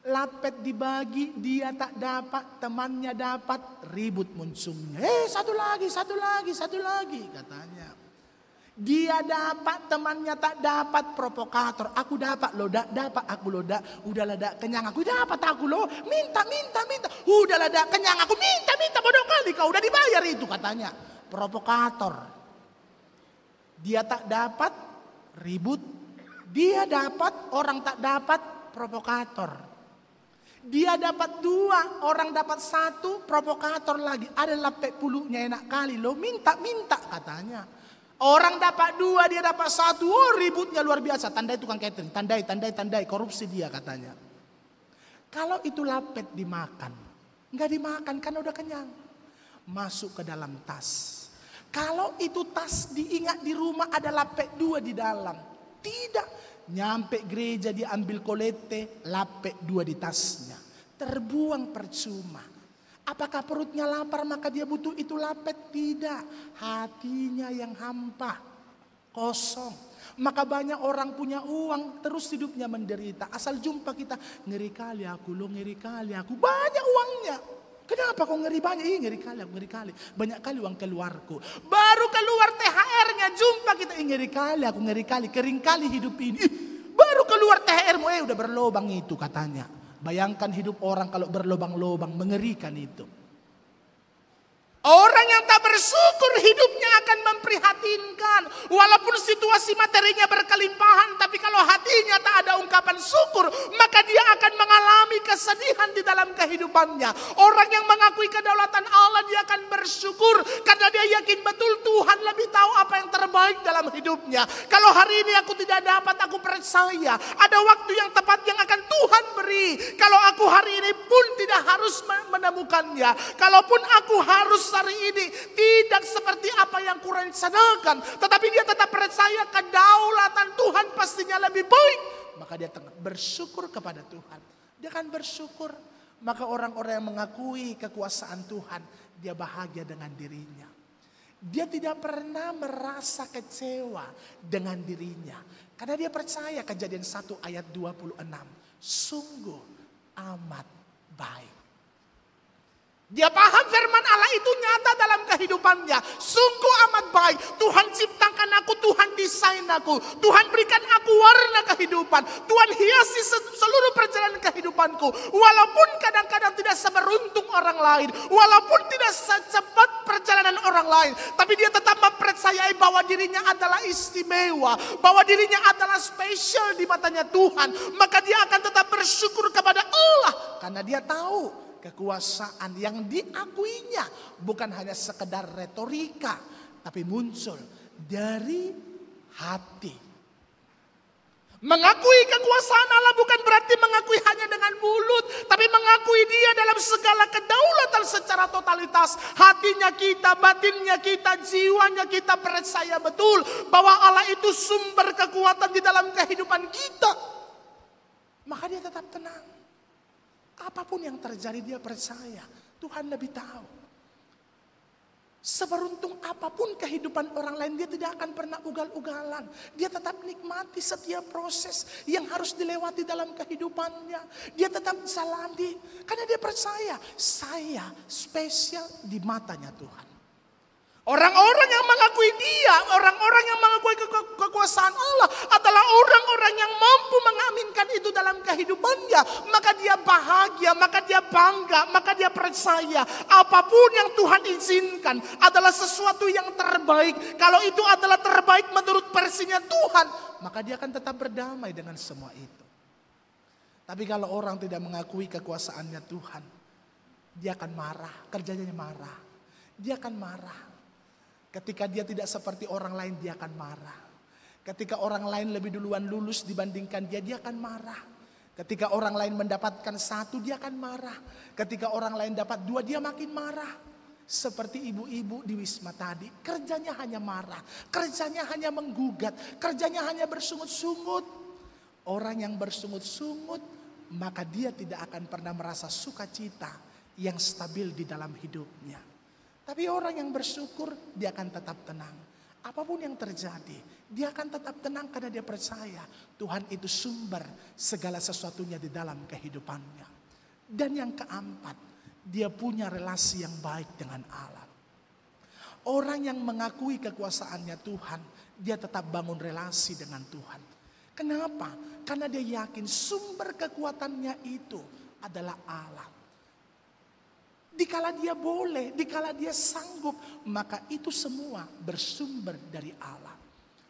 Lapet dibagi, dia tak dapat, temannya dapat, ribut muncungnya. Satu lagi katanya. Dia dapat, temannya tak dapat, provokator. Aku dapat lo, dapat aku lo, udahlah dak kenyang aku, dapat aku lo, minta. Udahlah dak kenyang aku, minta, bodoh kali kau udah dibayar itu katanya. Provokator. Dia tak dapat, ribut. Dia dapat, orang tak dapat, provokator. Dia dapat 2, orang dapat 1, provokator lagi. Ada lapek puluhnya enak kali lo, minta katanya. Orang dapat 2, dia dapat 1, oh ributnya luar biasa. Tandai tukang catering, tandai, korupsi dia katanya. Kalau itu lapet dimakan, nggak dimakan kan udah kenyang. Masuk ke dalam tas. Kalau itu tas diingat di rumah ada lapek 2 di dalam. Tidak. Nyampe gereja diambil kolete, lapek 2 di tasnya. Terbuang percuma. Apakah perutnya lapar maka dia butuh itu lapet? Tidak. Hatinya yang hampa, kosong. Maka banyak orang punya uang terus hidupnya menderita. Asal jumpa kita, ngeri kali aku lo, ngeri kali aku. Banyak uangnya. Kenapa kok ngeri banyak? Ngeri kali. Banyak kali uang keluarku. Baru keluar THR-nya jumpa kita. Ngeri kali. Kering kali hidup ini. Baru keluar THR-mu. Udah berlobang itu katanya. Bayangkan hidup orang kalau berlobang-lobang. Mengerikan itu. Orang yang tak bersyukur hidupnya akan memprihatinkan. Walaupun situasi materinya berkelimpahan, tapi kalau hatinya tak ada ungkapan syukur, maka dia akan mengalami kesedihan di dalam kehidupannya. Orang yang mengakui kedaulatan Allah, dia akan bersyukur karena dia yakin betul Tuhan lebih tahu apa yang terbaik dalam hidupnya. Kalau hari ini aku tidak dapat, aku percaya ada waktu yang tepat yang akan Tuhan beri. Kalau aku hari ini pun tidak harus menemukannya. Kalaupun aku harus hari ini tidak seperti apa yang kurencanakan, tetapi dia tetap percaya kedaulatan Tuhan pastinya lebih baik. Maka dia bersyukur kepada Tuhan. Dia akan bersyukur. Maka orang-orang yang mengakui kekuasaan Tuhan, dia bahagia dengan dirinya. Dia tidak pernah merasa kecewa dengan dirinya. Karena dia percaya Kejadian 1 ayat 26. Sungguh amat baik. Dia paham firman Allah itu nyata dalam kehidupannya. Sungguh amat baik. Tuhan ciptakan aku, Tuhan desain aku. Tuhan berikan aku warna kehidupan. Tuhan hiasi seluruh perjalanan kehidupanku. Walaupun kadang-kadang tidak seberuntung orang lain. Walaupun tidak secepat perjalanan orang lain. Tapi dia tetap mempercayai bahwa dirinya adalah istimewa. Bahwa dirinya adalah spesial di matanya Tuhan. Maka dia akan tetap bersyukur kepada Allah. Karena dia tahu kekuasaan yang diakuinya bukan hanya sekedar retorika, tapi muncul dari hati. Mengakui kekuasaan Allah bukan berarti mengakui hanya dengan mulut, tapi mengakui Dia dalam segala kedaulatan secara totalitas. Hatinya kita, batinnya kita, jiwanya kita percaya betul bahwa Allah itu sumber kekuatan di dalam kehidupan kita. Maka dia tetap tenang. Apapun yang terjadi dia percaya Tuhan lebih tahu. Seberuntung apapun kehidupan orang lain, dia tidak akan pernah ugal-ugalan. Dia tetap nikmati setiap proses yang harus dilewati dalam kehidupannya. Dia tetap jalani karena dia percaya saya spesial di matanya Tuhan. Orang-orang yang mengakui dia, orang-orang yang mengakui kekuasaan Allah adalah orang-orang yang mampu mengaminkan itu dalam kehidupannya. Maka dia bahagia, maka dia bangga, maka dia percaya apapun yang Tuhan izinkan adalah sesuatu yang terbaik. Kalau itu adalah terbaik menurut versinya Tuhan, maka dia akan tetap berdamai dengan semua itu. Tapi kalau orang tidak mengakui kekuasaannya Tuhan, dia akan marah, kerjanya marah. Dia akan marah. Ketika dia tidak seperti orang lain, dia akan marah. Ketika orang lain lebih duluan lulus dibandingkan dia, dia akan marah. Ketika orang lain mendapatkan 1, dia akan marah. Ketika orang lain dapat 2, dia makin marah. Seperti ibu-ibu di Wisma tadi, kerjanya hanya marah, kerjanya hanya menggugat, kerjanya hanya bersungut-sungut. Orang yang bersungut-sungut, maka dia tidak akan pernah merasa sukacita yang stabil di dalam hidupnya. Tapi orang yang bersyukur, dia akan tetap tenang. Apapun yang terjadi, dia akan tetap tenang karena dia percaya Tuhan itu sumber segala sesuatunya di dalam kehidupannya. Dan yang keempat, dia punya relasi yang baik dengan Allah. Orang yang mengakui kekuasaannya Tuhan, dia tetap bangun relasi dengan Tuhan. Kenapa? Karena dia yakin sumber kekuatannya itu adalah Allah. Dikala dia boleh, dikala dia sanggup, maka itu semua bersumber dari Allah.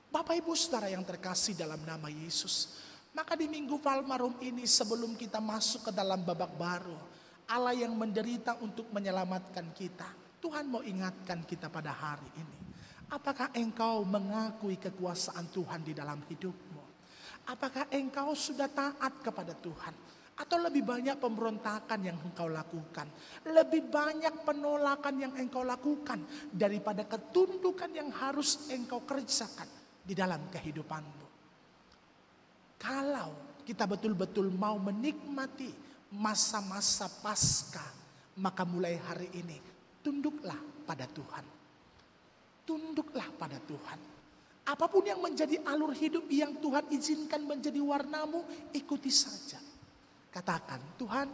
Bapak Ibu Saudara yang terkasih dalam nama Yesus, maka di Minggu Palmarum ini sebelum kita masuk ke dalam babak baru, Allah yang menderita untuk menyelamatkan kita, Tuhan mau ingatkan kita pada hari ini. Apakah engkau mengakui kekuasaan Tuhan di dalam hidupmu? Apakah engkau sudah taat kepada Tuhan? Atau lebih banyak pemberontakan yang engkau lakukan? Lebih banyak penolakan yang engkau lakukan daripada ketundukan yang harus engkau kerjakan di dalam kehidupanmu? Kalau kita betul-betul mau menikmati masa-masa pasca, maka mulai hari ini tunduklah pada Tuhan. Tunduklah pada Tuhan. Apapun yang menjadi alur hidup yang Tuhan izinkan menjadi warnamu, ikuti saja. Katakan, Tuhan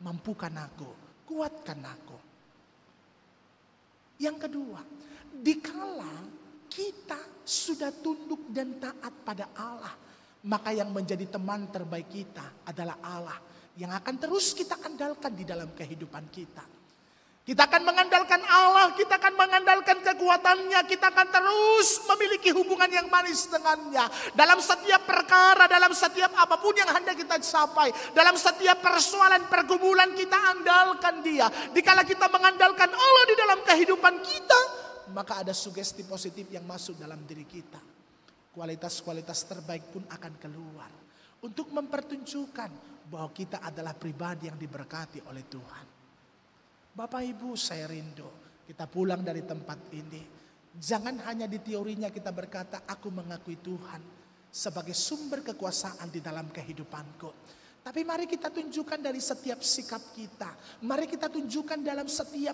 mampukan aku, kuatkan aku. Yang kedua, dikala kita sudah tunduk dan taat pada Allah, maka yang menjadi teman terbaik kita adalah Allah, yang akan terus kita andalkan di dalam kehidupan kita. Kita akan mengandalkan Allah, kita akan mengandalkan kekuatannya, kita akan terus memiliki hubungan yang manis dengannya. Dalam setiap perkara, dalam setiap apapun yang hendak kita capai, dalam setiap persoalan pergumulan kita andalkan dia. Dikala kita mengandalkan Allah di dalam kehidupan kita, maka ada sugesti positif yang masuk dalam diri kita. Kualitas-kualitas terbaik pun akan keluar untuk mempertunjukkan bahwa kita adalah pribadi yang diberkati oleh Tuhan. Bapak Ibu, saya rindu kita pulang dari tempat ini, jangan hanya di teorinya kita berkata aku mengakui Tuhan sebagai sumber kekuasaan di dalam kehidupanku. Tapi mari kita tunjukkan dari setiap sikap kita, mari kita tunjukkan dalam setiap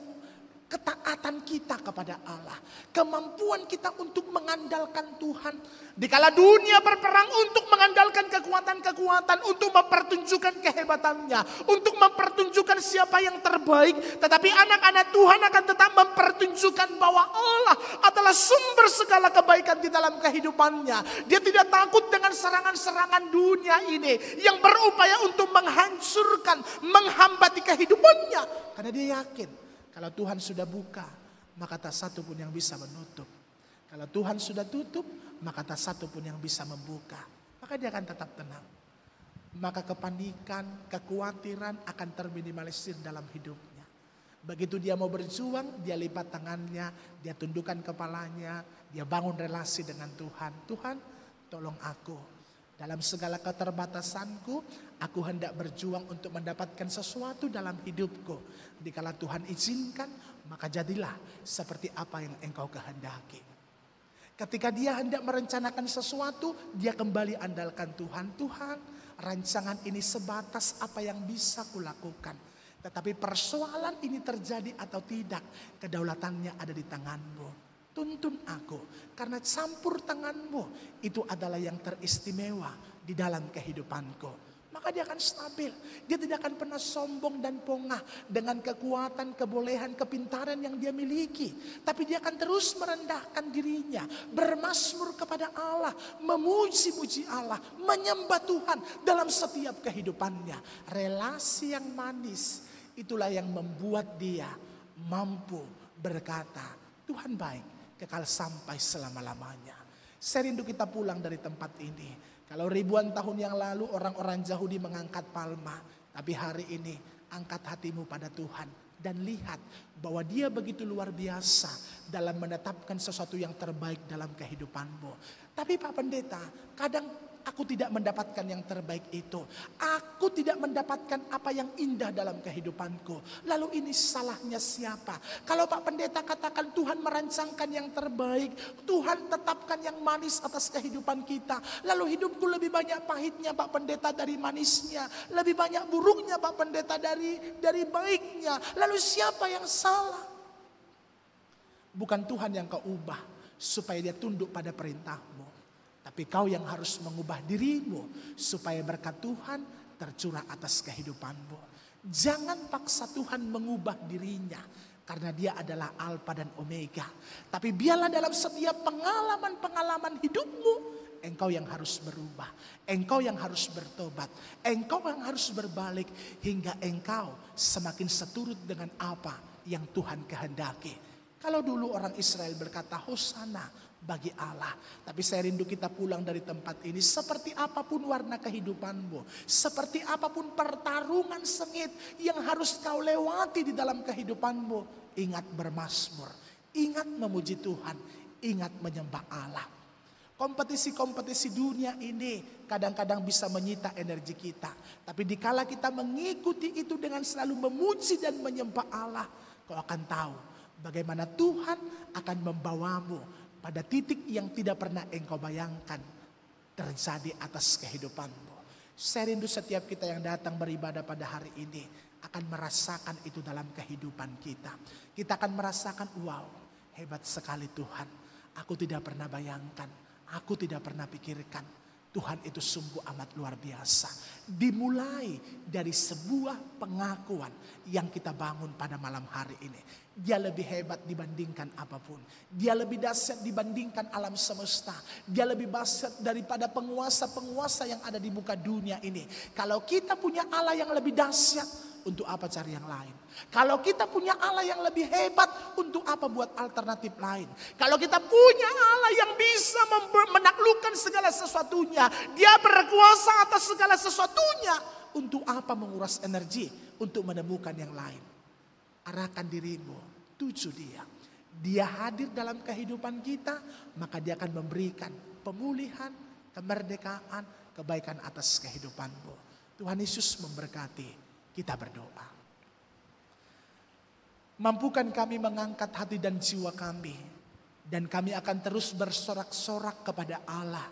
ketaatan kita kepada Allah, kemampuan kita untuk mengandalkan Tuhan. Dikala dunia berperang untuk mengandalkan kekuatan-kekuatan, untuk mempertunjukkan kehebatannya, untuk mempertunjukkan siapa yang terbaik. Tetapi anak-anak Tuhan akan tetap mempertunjukkan bahwa Allah adalah sumber segala kebaikan di dalam kehidupannya. Dia tidak takut dengan serangan-serangan dunia ini yang berupaya untuk menghancurkan, menghambati kehidupannya. Karena dia yakin, kalau Tuhan sudah buka, maka tak satu pun yang bisa menutup. Kalau Tuhan sudah tutup, maka tak satu pun yang bisa membuka. Maka dia akan tetap tenang. Maka kepanikan, kekhawatiran akan terminimalisir dalam hidupnya. Begitu dia mau berjuang, dia lipat tangannya, dia tundukkan kepalanya, dia bangun relasi dengan Tuhan. Tuhan, tolong aku. Dalam segala keterbatasanku, aku hendak berjuang untuk mendapatkan sesuatu dalam hidupku. Dikala Tuhan izinkan, maka jadilah seperti apa yang engkau kehendaki. Ketika dia hendak merencanakan sesuatu, dia kembali andalkan Tuhan. Tuhan, rancangan ini sebatas apa yang bisa kulakukan. Tetapi persoalan ini terjadi atau tidak, kedaulatannya ada di tanganmu. Tuntun aku, karena campur tanganmu itu adalah yang teristimewa di dalam kehidupanku. Maka dia akan stabil. Dia tidak akan pernah sombong dan pongah dengan kekuatan, kebolehan, kepintaran yang dia miliki. Tapi dia akan terus merendahkan dirinya, bermazmur kepada Allah, memuji-muji Allah, menyembah Tuhan dalam setiap kehidupannya. Relasi yang manis, itulah yang membuat dia mampu berkata, Tuhan baik, kekal sampai selama-lamanya. Saya rindu kita pulang dari tempat ini. Kalau ribuan tahun yang lalu orang-orang Yahudi mengangkat palma, tapi hari ini angkat hatimu pada Tuhan dan lihat bahwa dia begitu luar biasa dalam menetapkan sesuatu yang terbaik dalam kehidupanmu. Tapi Pak Pendeta, kadang aku tidak mendapatkan yang terbaik itu. Aku tidak mendapatkan apa yang indah dalam kehidupanku. Lalu ini salahnya siapa? Kalau Pak Pendeta katakan Tuhan merancangkan yang terbaik, Tuhan tetapkan yang manis atas kehidupan kita. Lalu hidupku lebih banyak pahitnya Pak Pendeta dari manisnya. Lebih banyak buruknya Pak Pendeta dari baiknya. Lalu siapa yang salah? Bukan Tuhan yang kau ubah supaya dia tunduk pada perintahmu. Tapi kau yang harus mengubah dirimu supaya berkat Tuhan tercurah atas kehidupanmu. Jangan paksa Tuhan mengubah dirinya karena dia adalah Alfa dan Omega. Tapi biarlah dalam setiap pengalaman-pengalaman hidupmu, engkau yang harus berubah. Engkau yang harus bertobat. Engkau yang harus berbalik hingga engkau semakin seturut dengan apa yang Tuhan kehendaki. Kalau dulu orang Israel berkata Hosana bagi Allah. Tapi saya rindu kita pulang dari tempat ini. Seperti apapun warna kehidupanmu. Seperti apapun pertarungan sengit yang harus kau lewati di dalam kehidupanmu. Ingat bermazmur. Ingat memuji Tuhan. Ingat menyembah Allah. Kompetisi-kompetisi dunia ini kadang-kadang bisa menyita energi kita. Tapi dikala kita mengikuti itu dengan selalu memuji dan menyembah Allah. Kau akan tahu bagaimana Tuhan akan membawamu pada titik yang tidak pernah engkau bayangkan terjadi atas kehidupanmu. Saya rindu setiap kita yang datang beribadah pada hari ini akan merasakan itu dalam kehidupan kita. Kita akan merasakan, wow, hebat sekali Tuhan. Aku tidak pernah bayangkan, aku tidak pernah pikirkan. Tuhan itu sungguh amat luar biasa. Dimulai dari sebuah pengakuan yang kita bangun pada malam hari ini. Dia lebih hebat dibandingkan apapun. Dia lebih dahsyat dibandingkan alam semesta. Dia lebih dahsyat daripada penguasa-penguasa yang ada di muka dunia ini. Kalau kita punya Allah yang lebih dahsyat, untuk apa cari yang lain? Kalau kita punya Allah yang lebih hebat, untuk apa buat alternatif lain? Kalau kita punya Allah yang bisa menaklukkan segala sesuatunya, dia berkuasa atas segala sesuatunya, untuk apa menguras energi untuk menemukan yang lain? Arahkan dirimu, tuju dia. Dia hadir dalam kehidupan kita, maka dia akan memberikan pemulihan, kemerdekaan, kebaikan atas kehidupanmu. Tuhan Yesus memberkati. Kita berdoa. Mampukan kami mengangkat hati dan jiwa kami. Dan kami akan terus bersorak-sorak kepada Allah.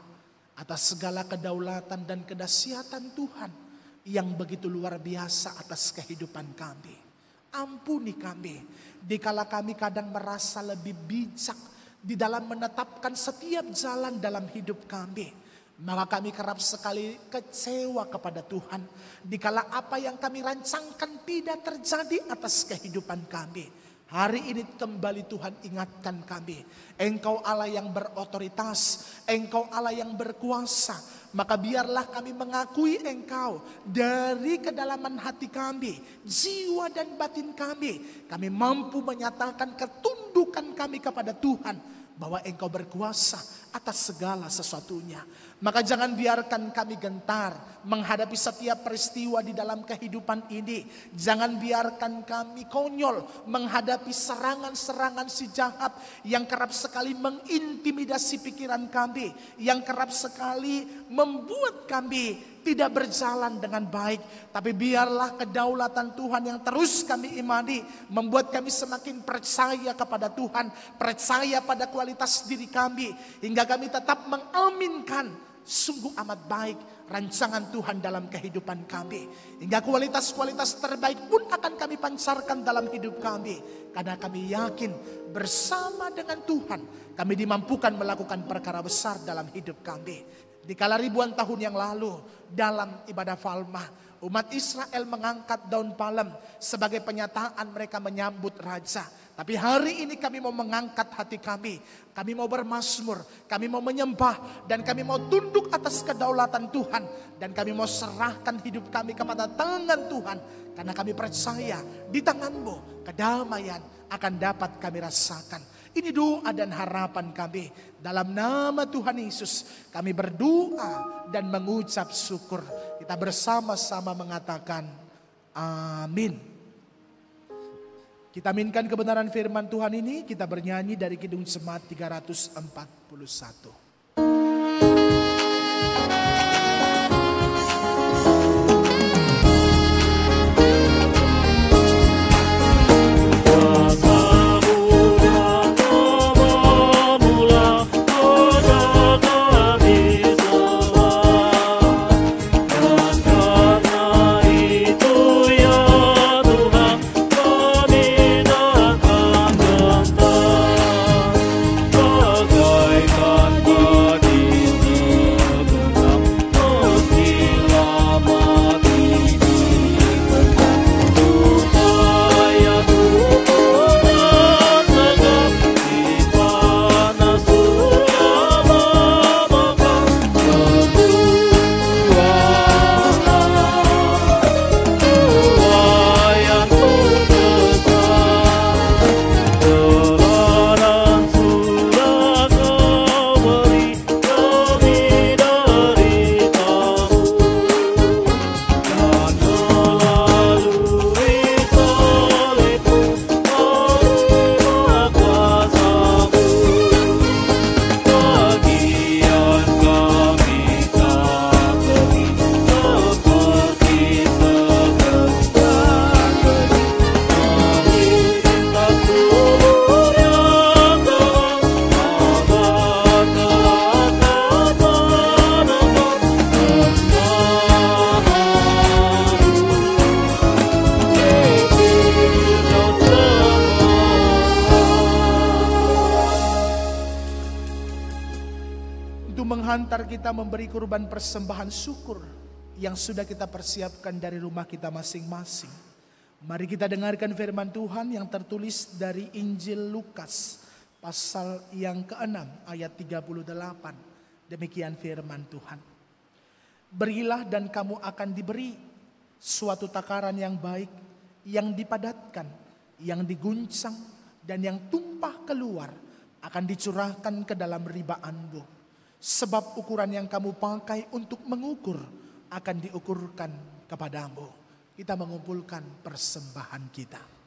Atas segala kedaulatan dan kedahsyatan Tuhan. Yang begitu luar biasa atas kehidupan kami. Ampuni kami. Dikala kami kadang merasa lebih bijak. Di dalam menetapkan setiap jalan dalam hidup kami. Maka kami kerap sekali kecewa kepada Tuhan. Dikala apa yang kami rancangkan tidak terjadi atas kehidupan kami. Hari ini kembali Tuhan ingatkan kami. Engkau Allah yang berotoritas. Engkau Allah yang berkuasa. Maka biarlah kami mengakui Engkau dari kedalaman hati kami. Jiwa dan batin kami. Kami mampu menyatakan ketundukan kami kepada Tuhan. Bahwa Engkau berkuasa atas segala sesuatunya. Maka jangan biarkan kami gentar menghadapi setiap peristiwa di dalam kehidupan ini. Jangan biarkan kami konyol menghadapi serangan-serangan si jahat yang kerap sekali mengintimidasi pikiran kami. Yang kerap sekali membuat kami tidak berjalan dengan baik. Tapi biarlah kedaulatan Tuhan yang terus kami imani membuat kami semakin percaya kepada Tuhan. Percaya pada kualitas diri kami. Hingga kami tetap mengaminkan sungguh amat baik rancangan Tuhan dalam kehidupan kami. Hingga kualitas-kualitas terbaik pun akan kami pancarkan dalam hidup kami. Karena kami yakin bersama dengan Tuhan kami dimampukan melakukan perkara besar dalam hidup kami. Dikala ribuan tahun yang lalu dalam ibadah Falmah, umat Israel mengangkat daun palem sebagai penyataan mereka menyambut raja. Tapi hari ini kami mau mengangkat hati kami. Kami mau bermazmur, kami mau menyembah, dan kami mau tunduk atas kedaulatan Tuhan. Dan kami mau serahkan hidup kami kepada tangan Tuhan. Karena kami percaya di tangan-Mu kedamaian akan dapat kami rasakan. Ini doa dan harapan kami. Dalam nama Tuhan Yesus kami berdoa dan mengucap syukur. Kita bersama-sama mengatakan amin. Kita aminkan kebenaran firman Tuhan ini. Kita bernyanyi dari Kidung Jemaat 341. Tuhan, ntar kita memberi kurban persembahan syukur yang sudah kita persiapkan dari rumah kita masing-masing. Mari kita dengarkan firman Tuhan yang tertulis dari Injil Lukas pasal yang ke-6 ayat 38. Demikian firman Tuhan. Berilah dan kamu akan diberi suatu takaran yang baik, yang dipadatkan, yang diguncang, dan yang tumpah keluar akan dicurahkan ke dalam ribaanmu. Sebab ukuran yang kamu pakai untuk mengukur akan diukurkan kepadamu. Kita mengumpulkan persembahan kita.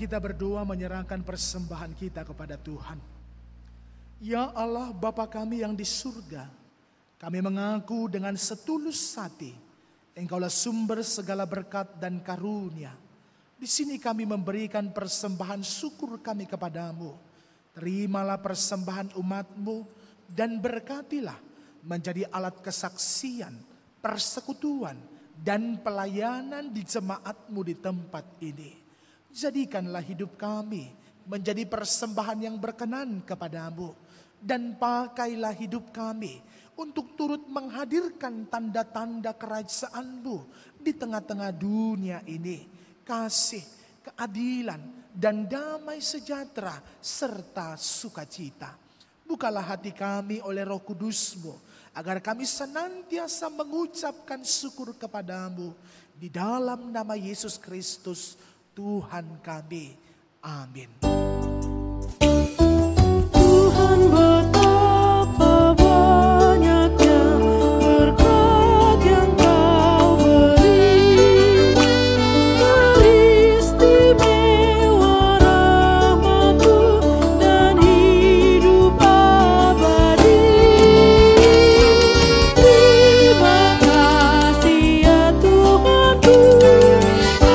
kita berdoa menyerahkan persembahan kita kepada Tuhan. Ya Allah Bapa kami yang di surga, kami mengaku dengan setulus hati, Engkaulah sumber segala berkat dan karunia. Di sini kami memberikan persembahan syukur kami kepadamu. Terimalah persembahan umat-Mu dan berkatilah menjadi alat kesaksian, persekutuan, dan pelayanan di jemaat-Mu di tempat ini. Jadikanlah hidup kami menjadi persembahan yang berkenan kepadamu, dan pakailah hidup kami untuk turut menghadirkan tanda-tanda kerajaan-Mu di tengah-tengah dunia ini. Kasih, keadilan, dan damai sejahtera serta sukacita. Bukalah hati kami oleh Roh Kudus-Mu, agar kami senantiasa mengucapkan syukur kepadamu. Di dalam nama Yesus Kristus, Tuhan kami. Amin. Tuhan betapa banyaknya berkat yang Kau beri, teristimewa rahmat-Mu dan hidup abadi. Terima kasih ya Tuhanku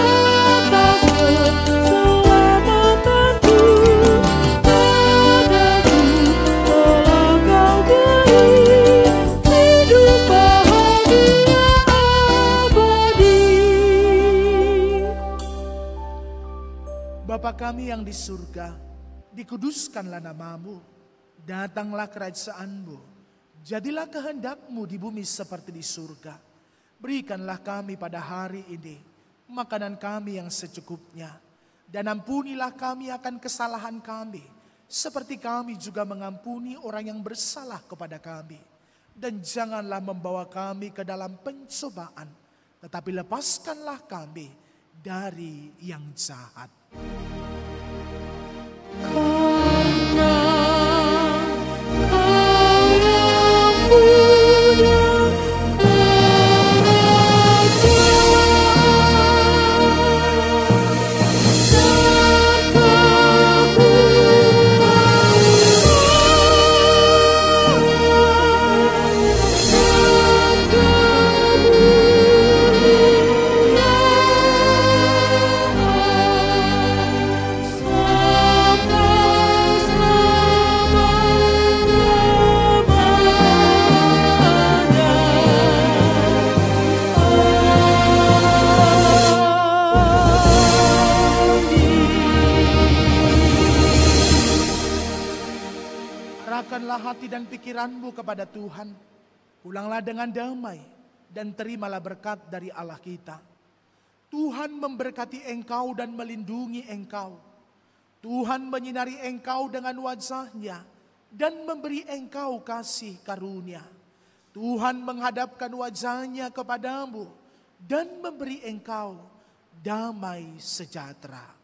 atas keselamatanku. Padaku telah Kau beri hidup bahagia abadi. Bapa kami yang di surga, dikuduskanlah nama-Mu, datanglah kerajaan-Mu, jadilah kehendak-Mu di bumi seperti di surga. Berikanlah kami pada hari ini makanan kami yang secukupnya, dan ampunilah kami akan kesalahan kami, seperti kami juga mengampuni orang yang bersalah kepada kami. Dan janganlah membawa kami ke dalam pencobaan, tetapi lepaskanlah kami dari yang jahat. Karena Kau yang punya Arahkanlah hati dan pikiranmu kepada Tuhan. Pulanglah dengan damai dan terimalah berkat dari Allah kita. Tuhan memberkati engkau dan melindungi engkau. Tuhan menyinari engkau dengan wajah-Nya dan memberi engkau kasih karunia. Tuhan menghadapkan wajah-Nya kepadamu dan memberi engkau damai sejahtera.